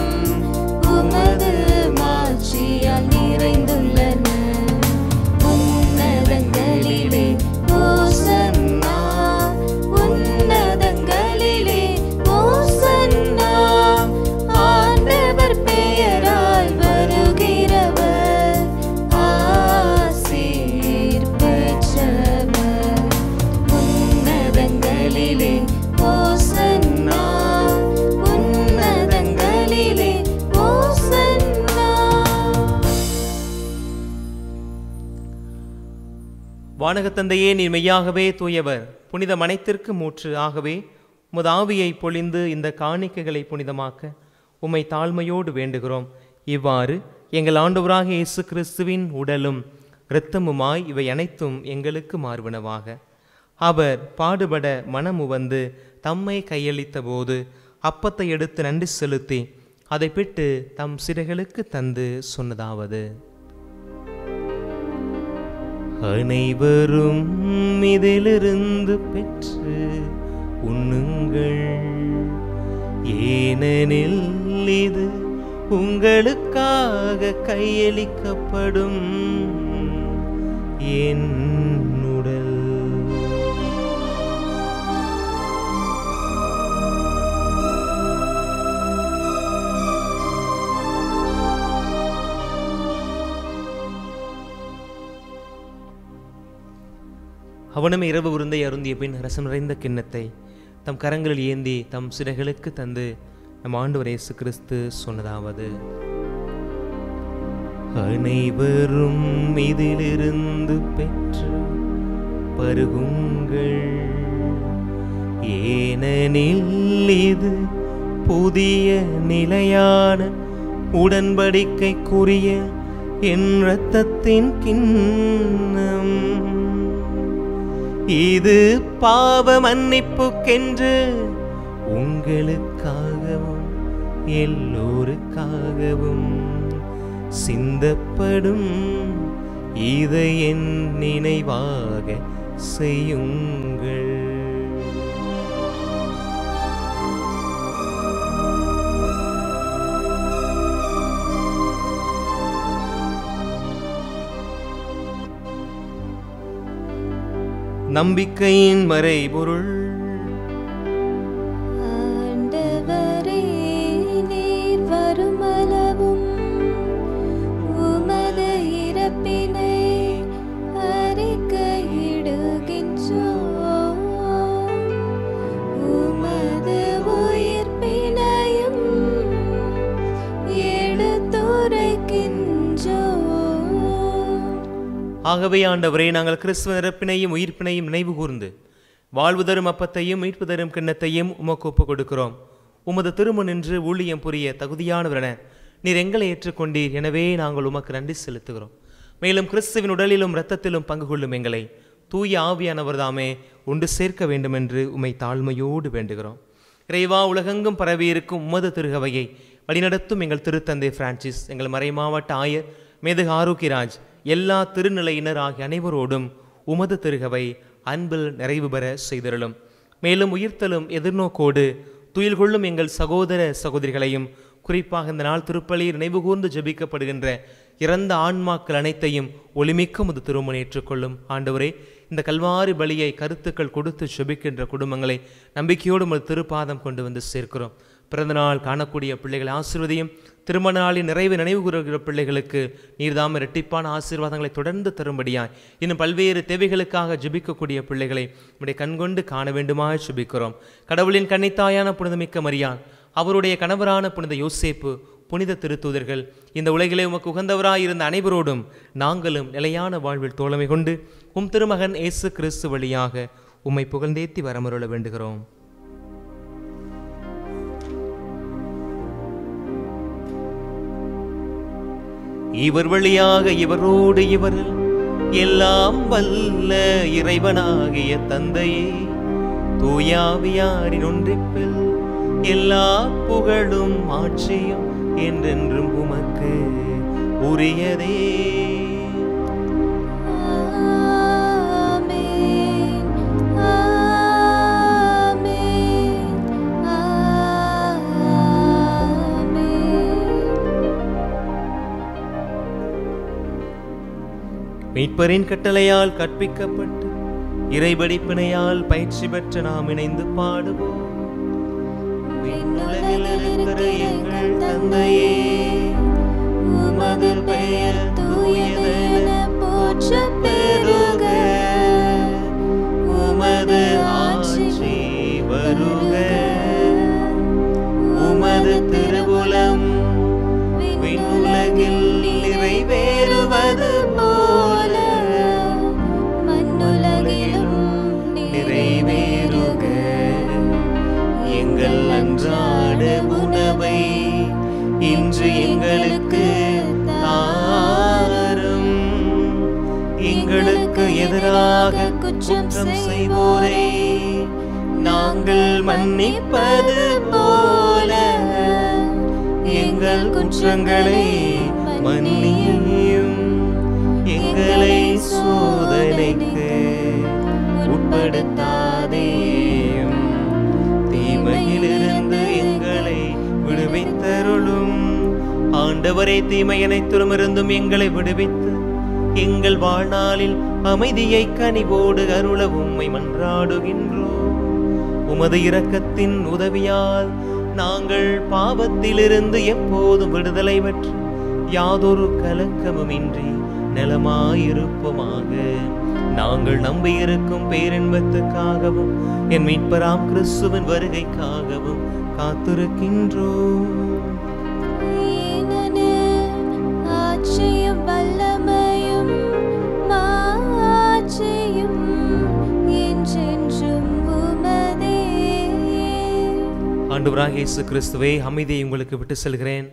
உமது மாட்சியால் நிறைந்துள்ளன. உன்னதங்களிலே ஓசன்னா, உன்னதங்களிலே ஓசன்னா. ஆண்டவர் பெயரால் வருகிறவர் ஆசீர் பெற்றவர். உன்னதங்களிலே ஓசன்னா, உன்னதங்களிலே ஓசன்னா. வானகத்தந்தையே, நீர் மெய்யாகவே தூயவர், புனித மனைத்திற்கு மூற்று. ஆகவே உமது ஆவியை பொழிந்து இந்த காணிக்கைகளை புனிதமாக்க உம்மை தாழ்மையோடு வேண்டுகிறோம். இவ்வாறு எங்கள் ஆண்டவராகிய இயேசு கிறிஸ்துவின் உடலும் இரத்தமுமாய் இவை அனைத்தும் எங்களுக்கு மாறுவனவாக. அவர் பாடுபட மனமுவந்து தம்மை கையளித்த போது அப்பத்தை எடுத்து நன்றி செலுத்தி அதை பிட்டு தம் சிறைகளுக்கு தந்து சொன்னதாவது: அனைவரும் இதிலிருந்து பெற்று உண்ணுங்கள், ஏனெனில் இது உங்களுக்காக கையளிக்கப்படும் என் உடல். அவனும் இரவு விருந்தை அருந்திய பின் ரசம் நிறைந்த கிண்ணத்தை தம் கரங்களில் ஏந்தி தம் சிறைகளுக்கு தந்து நம் ஆண்டவர் இயேசு கிறிஸ்து சொன்னதாவது: அனைவரும் இதிலிருந்து பெற்று பருகுங்கள், ஏனெனில் இது புதிய நிலையான உடன்படிக்கைக்குரிய என் இரத்தத்தின் கிண்ணம். இது பாவ மன்னிப்புக்கென்று உங்களுக்காகவும் எல்லோருக்காகவும் சிந்தப்படும். இதை என் நினைவாக செய்யுங்கள். நம்பிக்கையின் மறைபொருள். ஆண்டவரே, நீர் வருமளவும் உமது இறப்பினை அறிக்கையிடுகின்றோம், உமது உயிர்ப்பினையும் எடுத்துரைக்கின்றோம். ஆகவே ஆண்டவரே, நாங்கள் கிறிஸ்துவ இறப்பினையும் உயிர்ப்பினையும் நினைவு கூர்ந்து வாழ்வு தரும் அப்பத்தையும் மீட்பு தரும் கிண்ணத்தையும் உமக்கு ஒப்புக் கொடுக்கிறோம். உமது திருமுன் நின்று ஊழியம் புரிய தகுதியானவரென நீர் எங்களை ஏற்றுக்கொண்டீர். எனவே நாங்கள் உமக்கு நன்றி செலுத்துகிறோம். மேலும் கிறிஸ்துவின் உடலிலும் இரத்தத்திலும் பங்கு கொள்ளும் எங்களை தூய ஆவியானவர் தாமே உண்டு சேர்க்க வேண்டும் என்று உம்மை தாழ்மையோடு வேண்டுகிறோம். இறைவா, உலகெங்கும் பரவியிருக்கும் உமது திருகவையை வழிநடத்தும் எங்கள் திருத்தந்தை பிரான்சிஸ், எங்கள் மறைமாவட்ட ஆயர் மேதகு ஆரோக்கியராஜ், எல்லா திருநிலையினர் ஆகிய அனைவரோடும் உமது திருகவை அன்பில் நிறைவு பெற செய்திருளும். மேலும் உயிர்த்தலும் எதிர்நோக்கோடு துயில் கொள்ளும் எங்கள் சகோதர சகோதரிகளையும், குறிப்பாக இந்த நாள் திருப்பலியில் நினைவு கூர்ந்து ஜெபிக்கப்படுகின்ற இறந்த ஆன்மாக்கள் அனைத்தையும் ஒளிமிக்க உமது திருமுன் ஏற்றுக்கொள்ளும். ஆண்டவரே, இந்த கல்வாரி பலியை கருத்துக்கள் கொடுத்து ஜெபிக்கின்ற குடும்பங்களை நம்பிக்கையோடு உமது திருப்பாதம் கொண்டு வந்து சேர்க்கிறோம். பிறந்தநாள் காணக்கூடிய பிள்ளைகளை ஆசீர்வதியும். திருமண நாளின் நிறைவு நினைவு கூறுகிற பிள்ளைகளுக்கு நீர்தாம் இரட்டிப்பான ஆசீர்வாதங்களை தொடர்ந்து தரும்படியாய், இன்னும் பல்வேறு தேவைகளுக்காக ஜெபிக்கக்கூடிய பிள்ளைகளை நம்முடைய கண்கொண்டு காண வேண்டுமாய் ஜெபிக்கிறோம். கடவுளின் கன்னித்தாயான புனிதமிக்க மரியாள், அவருடைய கணவரான புனித யோசேப்பு, புனித திருத்தூதர்கள், இந்த உலகிலே உமக்கு உகந்தவராயிருந்த அனைவரோடும் நாங்களும் நிலையான வாழ்வில் தோழமை கொண்டு உம் திருமகன் இயேசு கிறிஸ்து வழியாக உம்மை புகழ்ந்தேத்தி வரமருள வேண்டுகிறோம். இவர் வழியாக இவரோடு இவரில் எல்லாம் வல்ல இறைவனாகிய தந்தையே, தூயாவியாரின் ஒன்றிப்பில் எல்லா புகழும் ஆட்சியும் என்றென்றும் உமக்கு உரியதே. மீட்பரின் கட்டளையால் கற்பிக்கப்பட்டு இறைபடிப்பினையால் பயிற்சி பெற்ற நாம் இணைந்து பாடுவோம். விண்ணுலகில் இருக்கிற எங்கள் தந்தையே, உமது பெயர் தூயது என போற்றப் பெறுக, உமது ஆட்சி வருக, உமது திருவுளம் விண்ணுலகில் நிறைவேறுவது போல மண்ணுலகிலும் நிறைவேறுக. எங்கள் அன்றாட உணவை இன்று எங்களுக்கு தாரும். எங்களுக்கு எதிராக குற்றம் செய்வோரை நாங்கள் மன்னிப்பது போல எங்கள் குற்றங்களை மன்னியும். எங்களை சோதனைக்கு உட்படுத்தாதேயும், தீமையிலிருந்து எங்களை விடுவித்தருளும். ஆண்டவரே, தீமை அனைத்திலும் இருந்தும் எங்களை விடுவித்து எங்கள் வாழ்நாளில் அமைதியை கனிவோடு அருள உம்மை மன்றாடுகின்றோம். உமது இரக்கத்தின் உதவியால் நாங்கள் பாவத்திலிருந்து எப்போதும் விடுதலை பெற்று யாதொரு கலக்கமுமின்றி நலமாயிருப்போமாக. நாங்கள் நம்பியிருக்கும் பேரின்பத்துக்காகவும் என் மீட்பராம் கிறிஸ்துவின் வருகைக்காகவும் காத்திருக்கின்றோம். ஆட்சியும் வல்லமையும் மாட்சியும் என்றென்றும் உமதே. ஆண்டவராகிய இயேசு கிறிஸ்துவே, அமைதியை உங்களுக்கு விட்டு செல்கிறேன்,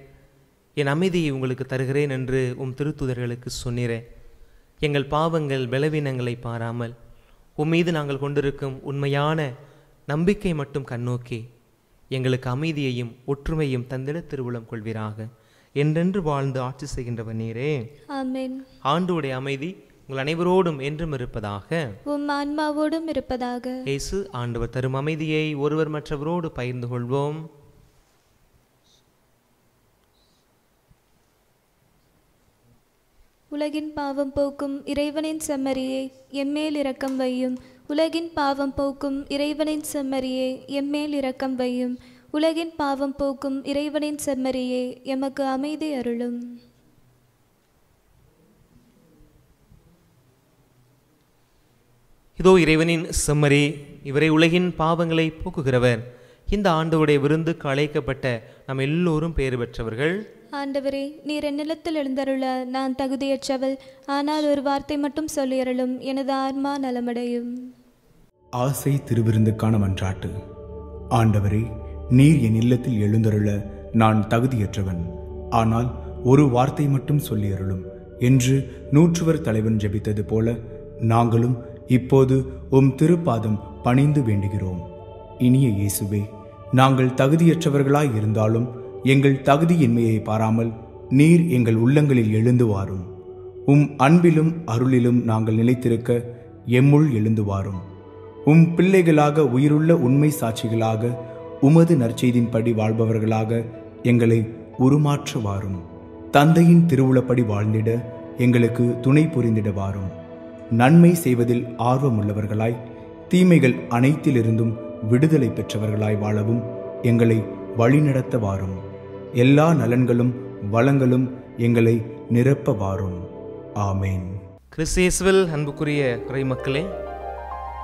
என் அமைதியை உங்களுக்கு தருகிறேன் என்று உம் திருத்தூதர்களுக்கு சொன்னீரே. எங்கள் பாவங்கள் பலவீனங்களை பாராமல் உம் மீது நாங்கள் கொண்டிருக்கும் உண்மையான நம்பிக்கை மட்டும் கண்ணோக்கி எங்களுக்கு அமைதியையும் ஒற்றுமையும் தந்திட திருவுளம் கொள்வீராக. என்றென்று வாழ்ந்து ஆட்சி செய்கின்றவர் நீரே. ஆமென். ஆண்டவருடைய அமைதி உங்கள் அனைவரோடும் என்றும் இருப்பதாக, உம் ஆன்மாவோடும் இருப்பதாக. இயேசு ஆண்டவர் தரும் அமைதியை ஒருவர் மற்றவரோடு பகிர்ந்து கொள்வோம். உலகின் பாவம் போக்கும் இறைவனின் செம்மறியை எம்மேல் இரக்கம் வையும். உலகின் பாவம் போக்கும் இறைவனின் செம்மறியே எம்மேல் இரக்கம் வையும். உலகின் பாவம் போக்கும் இறைவனின் செம்மறியே எமக்கு அமைதி அருளும். இதோ இறைவனின் செம்மறி, இவரை உலகின் பாவங்களை போக்குகிறவர். இந்த ஆண்டவருடைய விருந்துக்கு அழைக்கப்பட்ட நாம் எல்லோரும் பேறு பெற்றவர்கள். ஆண்டவரே, நீர் என்னிடத்தில் எழுந்தருள நான் தகுதியற்றவள். ஆனால் ஒரு வார்த்தை மட்டும் சொல்லியருளும், எனது ஆன்மா நலமடையும். ஆசை திருவிருந்துக்கான மன்றாட்டு. ஆண்டவரே, நீர் என் இல்லத்தில் எழுந்தருள நான் தகுதியற்றவன். ஆனால் ஒரு வார்த்தை மட்டும் சொல்லியருளும் என்று நூற்றுவர் தலைவன் ஜெபித்தது போல நாங்களும் இப்போது உம் திருப்பாதம் பணிந்து வேண்டுகிறோம். இனிய இயேசுவே, நாங்கள் தகுதியற்றவர்களாய் இருந்தாலும் எங்கள் தகுதியின்மையை பாராமல் நீர் எங்கள் உள்ளங்களில் எழுந்து வாரும். உம் அன்பிலும் அருளிலும் நாங்கள் நிலைத்திருக்க எம்முள் எழுந்து வாரும். உம் பிள்ளைகளாக, உயிருள்ள உண்மை சாட்சிகளாக, உமது நற்செய்தின்படி வாழ்பவர்களாக எங்களை உருமாற்ற வாரும். தந்தையின் திருவுளப்படி வாழ்ந்திட எங்களுக்கு துணை புரிந்திட வாரும். நன்மை செய்வதில் ஆர்வமுள்ளவர்களாய், தீமைகள் அனைத்திலிருந்தும் விடுதலை பெற்றவர்களாய் வாழவும் எங்களை வழிநடத்த வாரும். எல்லா நலன்களும் வளங்களும் எங்களை நிரப்ப வாரும். ஆமேன். கிறிஸ்தேசுவில் அன்புக்குரிய குறை மக்களே,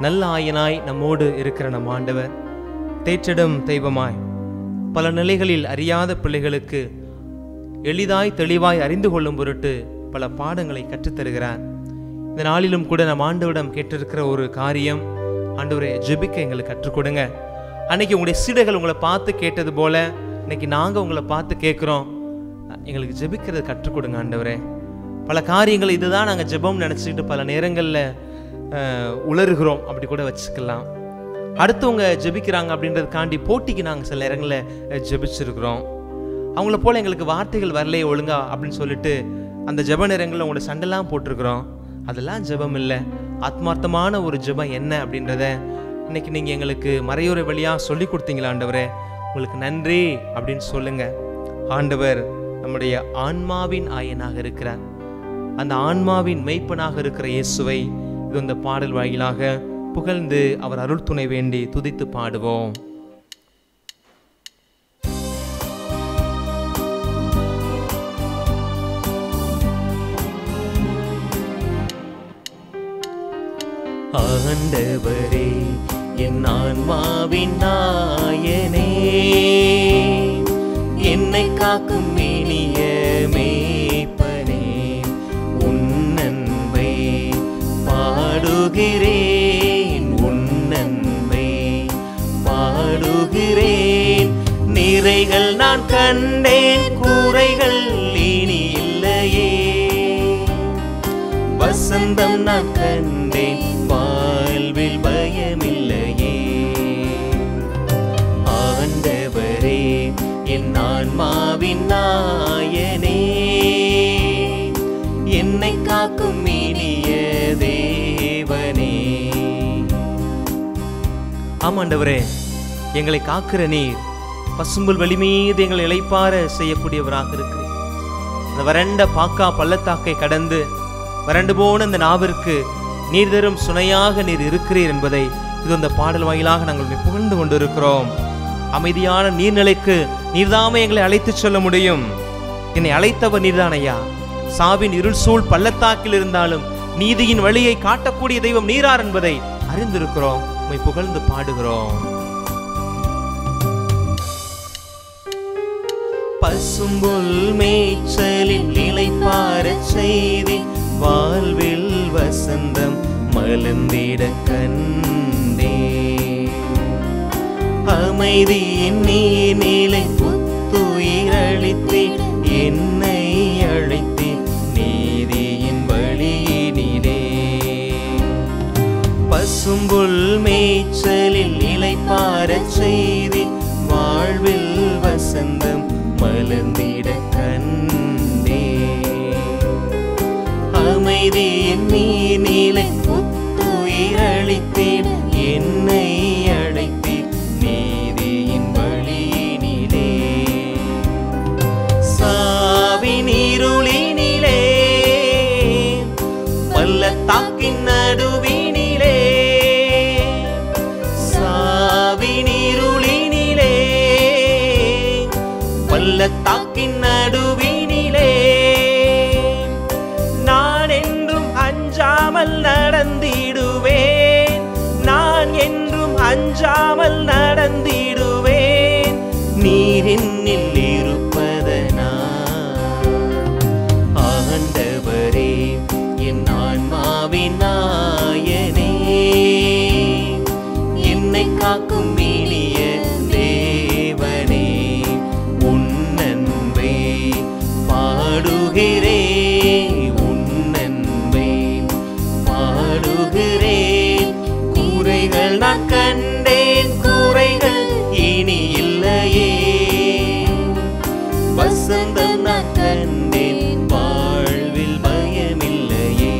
நல்ல ஆயனாய் நம்மோடு இருக்கிற நம் ஆண்டவர் தேற்றிடும் தெய்வமாய் பல நிலைகளில் அறியாத பிள்ளைகளுக்கு எளிதாய் தெளிவாய் அறிந்து கொள்ளும் பொருட்டு பல பாடங்களை கற்றுத்தருகிறார். இந்த நாளிலும் கூட நம் ஆண்டவரிடம் கேட்டிருக்கிற ஒரு காரியம், ஆண்டவரே ஜெபிக்க எங்களுக்கு கற்றுக் கொடுங்க. அன்னைக்கு உங்களுடைய சீடர்கள் உங்களை பார்த்து கேட்டது போல இன்னைக்கு நாங்கள் உங்களை பார்த்து கேட்குறோம், எங்களுக்கு ஜெபிக்கிறது கற்றுக் கொடுங்க ஆண்டவரே. பல காரியங்கள் இதுதான் நாங்கள் ஜெபம் நினச்சிக்கிட்டு பல நேரங்களில் உளறுகிறோம், அப்படி கூட வச்சுக்கலாம். அடுத்தவங்க ஜெபிக்கிறாங்க அப்படின்றதுக்காண்டி போட்டிக்கு நாங்கள் சில நேரங்களில் ஜெபிச்சிருக்கிறோம். அவங்கள போல் எங்களுக்கு வார்த்தைகள் வரலையே ஒழுங்கா அப்படின்னு சொல்லிட்டு அந்த ஜெப நேரங்களில் உங்களோட சண்டைலாம் போட்டிருக்கிறோம். அதெல்லாம் ஜெபம் இல்லை. ஆத்மார்த்தமான ஒரு ஜெபம் என்ன அப்படின்றத இன்னைக்கு நீங்கள் எங்களுக்கு மறையுறை வழியாக சொல்லி கொடுத்தீங்களா ஆண்டவரே, உங்களுக்கு நன்றி அப்படின்னு சொல்லுங்க. ஆண்டவர் நம்முடைய ஆன்மாவின் ஆயனாக இருக்கிறார். அந்த ஆன்மாவின் மெய்ப்பனாக இருக்கிற இயேசுவை இது இந்த பாடல் வாயிலாக புகழ்ந்து அவர் அருள் துணை வேண்டி துதித்து பாடுவோம். ஆண்டவரே, என் ஆன்மாவின் நாயனே, என்னை காக்கும் இனிய மேய்ப்பனே, உன் அன்பை பாடுகிறேன், உன் அன்பை பாடுகிறேன். நிறைகள் நான் கண்டேன், குறைகள் இனி இல்லையே. வசந்தம் நான் கண்டேன், வாழ்வில் பயமில்லையே. ஆண்டவரே, என் ஆன்மாவின் நாயனே, என்னை காக்கும் இனிய தேவனே. ஆமாண்டவரே, எங்களை காக்கிற நீர் பசும்புல் வெளி மீது எங்களை இளைப்பார செய்யக்கூடியவராக இருக்கிறீர். அந்த வறண்ட பாக்கா பள்ளத்தாக்கை கடந்து வறண்டு போன அந்த நாவிற்கு நீர் தரும் சுனையாக நீர் இருக்கிறீர் என்பதை இது அந்த பாடல் வாயிலாக நாங்கள் புகழ்ந்து கொண்டிருக்கிறோம். அமைதியான நீர்நிலைக்கு நீர்தாமே எங்களை அழைத்து சொல்ல முடியும். என்னை அழைத்தவர் நீர்தான் ஐயா. சாவின் இருள் சூழ் பள்ளத்தாக்கில் இருந்தாலும் நீதியின் வழியை காட்டக்கூடிய தெய்வம் நீரார் என்பதை அறிந்திருக்கிறோம். உம்மை புகழ்ந்து பாடுகிறோம். பசும்புல் மேய்ச்சலில் இளைப்பாறச் செய்தி, வாழ்வில் வசந்தம் மலர்ந்திட கண்டே. அமைதியின் நீர்நிலை புத்துயிரளித்தே, என்னை அழைத்தே நீதியின் வழியினிலே. பசும்புல் மேய்ச்சலில் இளைப்பாறச் செய்தி, வாழ்வில் வசந்தம் மலர்ந்திட கண்டே. அமைதியின் நீர்நிலை புத்துயிரளித்தேன், என்னை அழைத்தேன் நீதியின் வழியினிலே. சாவின் இருளினிலே, பள்ளத்தாக்கின் நடுவினிலே, பள்ளத்தாக்கின் நடுவினிலே நான் என்றும் அஞ்சாமல் நடந்திடுவேன், நான் என்றும் அஞ்சாமல் நடந்திடுவேன், நீர் என்னில் இருப்பதனா. ஆண்டவரே என் ஆன்மாவின் நாயனே, என்னை காக்கும் இனிய தேவனே, உன் அன்பை பாடுகிறேன், உன் அன்பை பாடுகிறேன். குறைகள் நான் கண்டேன், குறைகள் இனி இல்லையே, வசந்தம் நான் கண்டேன், வாழ்வில் பயமில்லையே.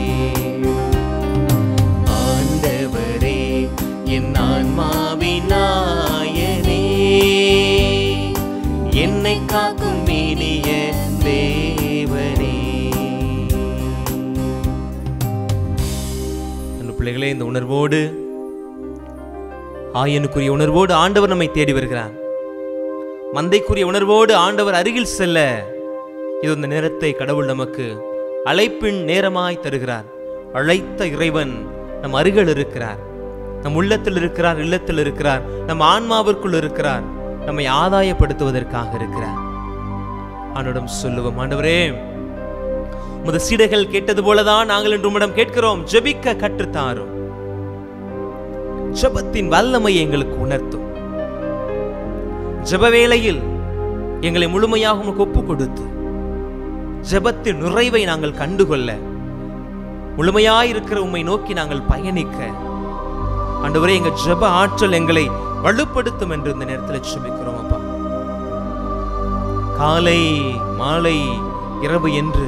ஆண்டவரே என் ஆன்மாவின் நாயனே, என்னை காக்கும் இனிய தேவனே. அன்பு பிள்ளைகளே, இந்த உணர்வோடு, ஆயனுக்குரிய உணர்வோடு ஆண்டவர் நம்மை தேடி வருகிறார். மந்தைக்குரிய உணர்வோடு ஆண்டவர் அருகில் செல்ல இது இந்த நேரத்தை கடவுள் நமக்கு அழைப்பின் நேரமாய் தருகிறார். அழைத்த இறைவன் நம் அருகில் இருக்கிறார், நம் உள்ளத்தில் இருக்கிறார், இல்லத்தில் இருக்கிறார், நம் ஆன்மாவிற்குள் இருக்கிறார், நம்மை ஆதாயப்படுத்துவதற்காக இருக்கிறார். ஆண்டவரிடம் சொல்லுவோம், ஆண்டவரே உமது சீடர்கள் கேட்டது போலதான் நாங்கள் இன்று உம்மிடம் கேட்கிறோம், ஜெபிக்க கற்றுத்தாரும். ஜெபத்தின் வல்லமையை எங்களுக்கு உணர்த்தும். ஜெப வேளையில் எங்களை முழுமையாக உமக்கு ஒப்பு கொடுத்து ஜெபத்தின் நிறைவை நாங்கள் கண்டுகொள்ள, முழுமையாயிருக்கிற உம்மை நோக்கி நாங்கள் பயணிக்க, ஆண்டவரே எங்க ஜெப ஆற்றல் எங்களை வலுப்படுத்தும் என்று இந்த நேரத்தில் ஜெபிக்கிறோம். அப்பா, காலை மாலை இரவு என்று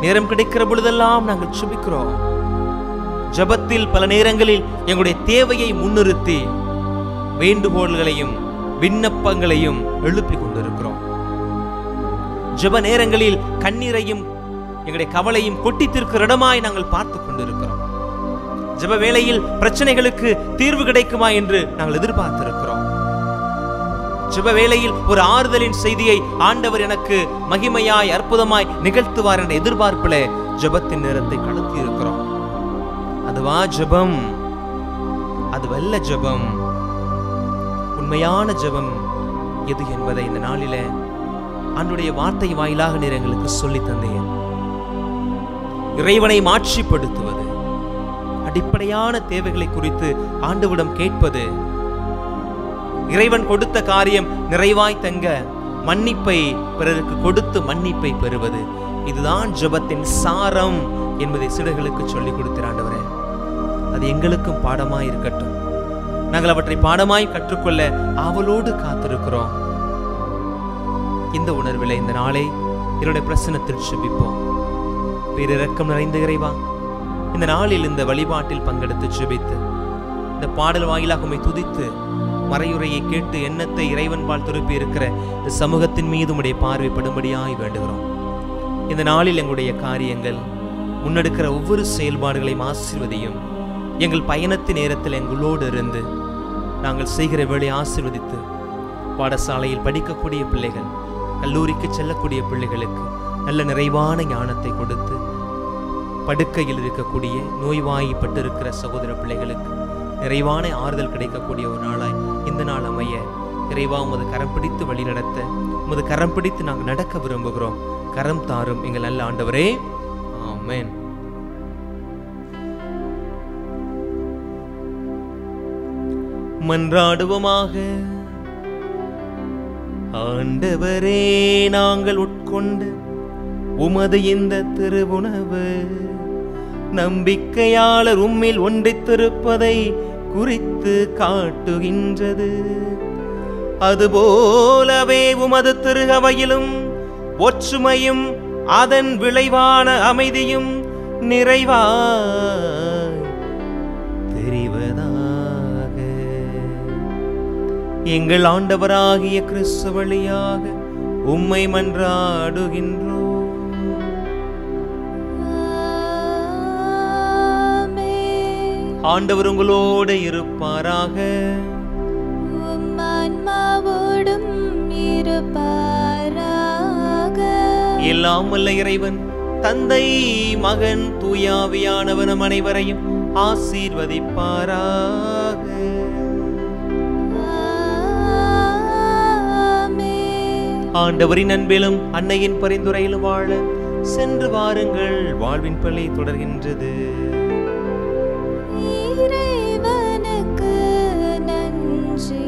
நேரம் கிடைக்கிற பொழுதெல்லாம் நாங்கள் ஜெபிக்கிறோம். ஜெபத்தில் பல நேரங்களில் எங்களுடைய தேவையை முன்னிறுத்தி வேண்டுகோள்களையும் விண்ணப்பங்களையும் எழுப்பிக் கொண்டிருக்கிறோம். ஜெப நேரங்களில் கண்ணீரையும் எங்களுடைய கவலையும் கொட்டி தீர்க்கிற இடமாய் நாங்கள் பார்த்து கொண்டிருக்கிறோம். ஜெப வேளையில் பிரச்சனைகளுக்கு தீர்வு கிடைக்குமா என்று நாங்கள் எதிர்பார்த்திருக்கிறோம். ஜெப வேளையில் ஒரு ஆறுதலின் செய்தியை ஆண்டவர் எனக்கு மகிமையாய் அற்புதமாய் நிகழ்த்துவார் என்ற எதிர்பார்ப்பில ஜெபத்தின் நேரத்தை கடத்தி இருக்கிறோம். அதுவா ஜெபம்? அதுவல்ல ஜெபம். உண்மையான ஜெபம் எது என்பதை இந்த நாளில ஆண்டவருடைய வார்த்தை வாயிலாக நீர் எங்களுக்கு சொல்லி தந்தீர். இறைவனை மாட்சிப்படுத்துவது, அடிப்படையான தேவைகளை குறித்து ஆண்டவரிடம் கேட்பது, இறைவன் கொடுத்த காரியம் நிறைவாய் தங்க மன்னிப்பை பிறருக்கு கொடுத்து மன்னிப்பை பெறுவது, இதுதான் ஜெபத்தின் சாரம் என்பதை சீடர்களுக்கு சொல்லிக் கொடுத்தார் ஆண்டவரே. அது எங்களுக்கும் பாடமாய் இருக்கட்டும். நாங்கள் அவற்றை பாடமாய் கற்றுக்கொள்ள ஆவலோடு காத்திருக்கிறோம். இந்த உணர்வில இந்த நாளை என்னுடைய பிரசன்னத்தில் ஜெபிப்போம். பேரிரக்கம் நிறைந்த இறைவா, இந்த நாளில் இந்த வழிபாட்டில் பங்கெடுத்து ஜெபித்து இந்த பாடல் வாயிலாக உம்மை துதித்து மறையுரையை கேட்டு எண்ணத்தை இறைவன் வாழ் திருப்பி இருக்கிற இந்த சமூகத்தின் மீது உம்முடைய பார்வைப்படும்படியாய் வேண்டுகிறோம். இந்த நாளில் எங்களுடைய காரியங்கள் முன்னெடுக்கிற ஒவ்வொரு செயல்பாடுகளையும் ஆசீர்வதியும். எங்கள் பயணத்தின் நேரத்தில் எங்களோடு இருந்து நாங்கள் செய்கிற வேலை ஆசீர்வதித்து, பாடசாலையில் படிக்கக்கூடிய பிள்ளைகள், கல்லூரிக்கு செல்லக்கூடிய பிள்ளைகளுக்கு நல்ல நிறைவான ஞானத்தை கொடுத்து, படுக்கையில் இருக்கக்கூடிய நோய்வாய்ப்பட்டு இருக்கிற சகோதர பிள்ளைகளுக்கு நிறைவான ஆறுதல் கிடைக்கக்கூடிய ஒரு நாளாய் இந்த நாள் அமைய இறைவா உமது கரம் பிடித்து வழி நடத்த, உமது கரம் பிடித்து நாங்கள் நடக்க விரும்புகிறோம். கரம் தாரும் எங்கள் நல்ல ஆண்டவரே. ஆமென். மன்றாடுவோமாக. ஆண்டவரே, நாங்கள் உட்கொண்டு உமது இந்த திருவுணவு நம்பிக்கையாளர் உம்மில் ஒன்றித்திருப்பதை குறித்து காட்டுகின்றது. அதுபோலவே உமது திருகவையிலும் ஒற்றுமையும் அதன் விளைவான அமைதியும் நிறைவாய் தெரிவதாக. எங்கள் ஆண்டவராகிய கிறிஸ்து வழியாக உம்மை மன்றாடுகின்றோம். ஆண்டவர் உங்களோடு இருப்பாராக. ஆன்மாவோடும் இருப்பாராக. எல்லாம் வல்ல இறைவன் தந்தை மகன் தூயாவியானவன் நம் அனைவரையும் ஆசீர்வதிப்பாராக. ஆண்டவரின் அன்பிலும் அன்னையின் பரிந்துரையிலும் வாழ சென்று வாருங்கள். வாழ்வின் பள்ளி தொடர்கின்றது. இறைவனுக்கு நன்றி.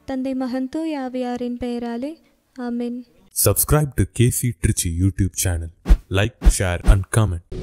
தந்தை மகன் தூய ஆவியாரின் பெயராலே ஆமென். Subscribe to KC Trichy YouTube channel. Like, share and comment.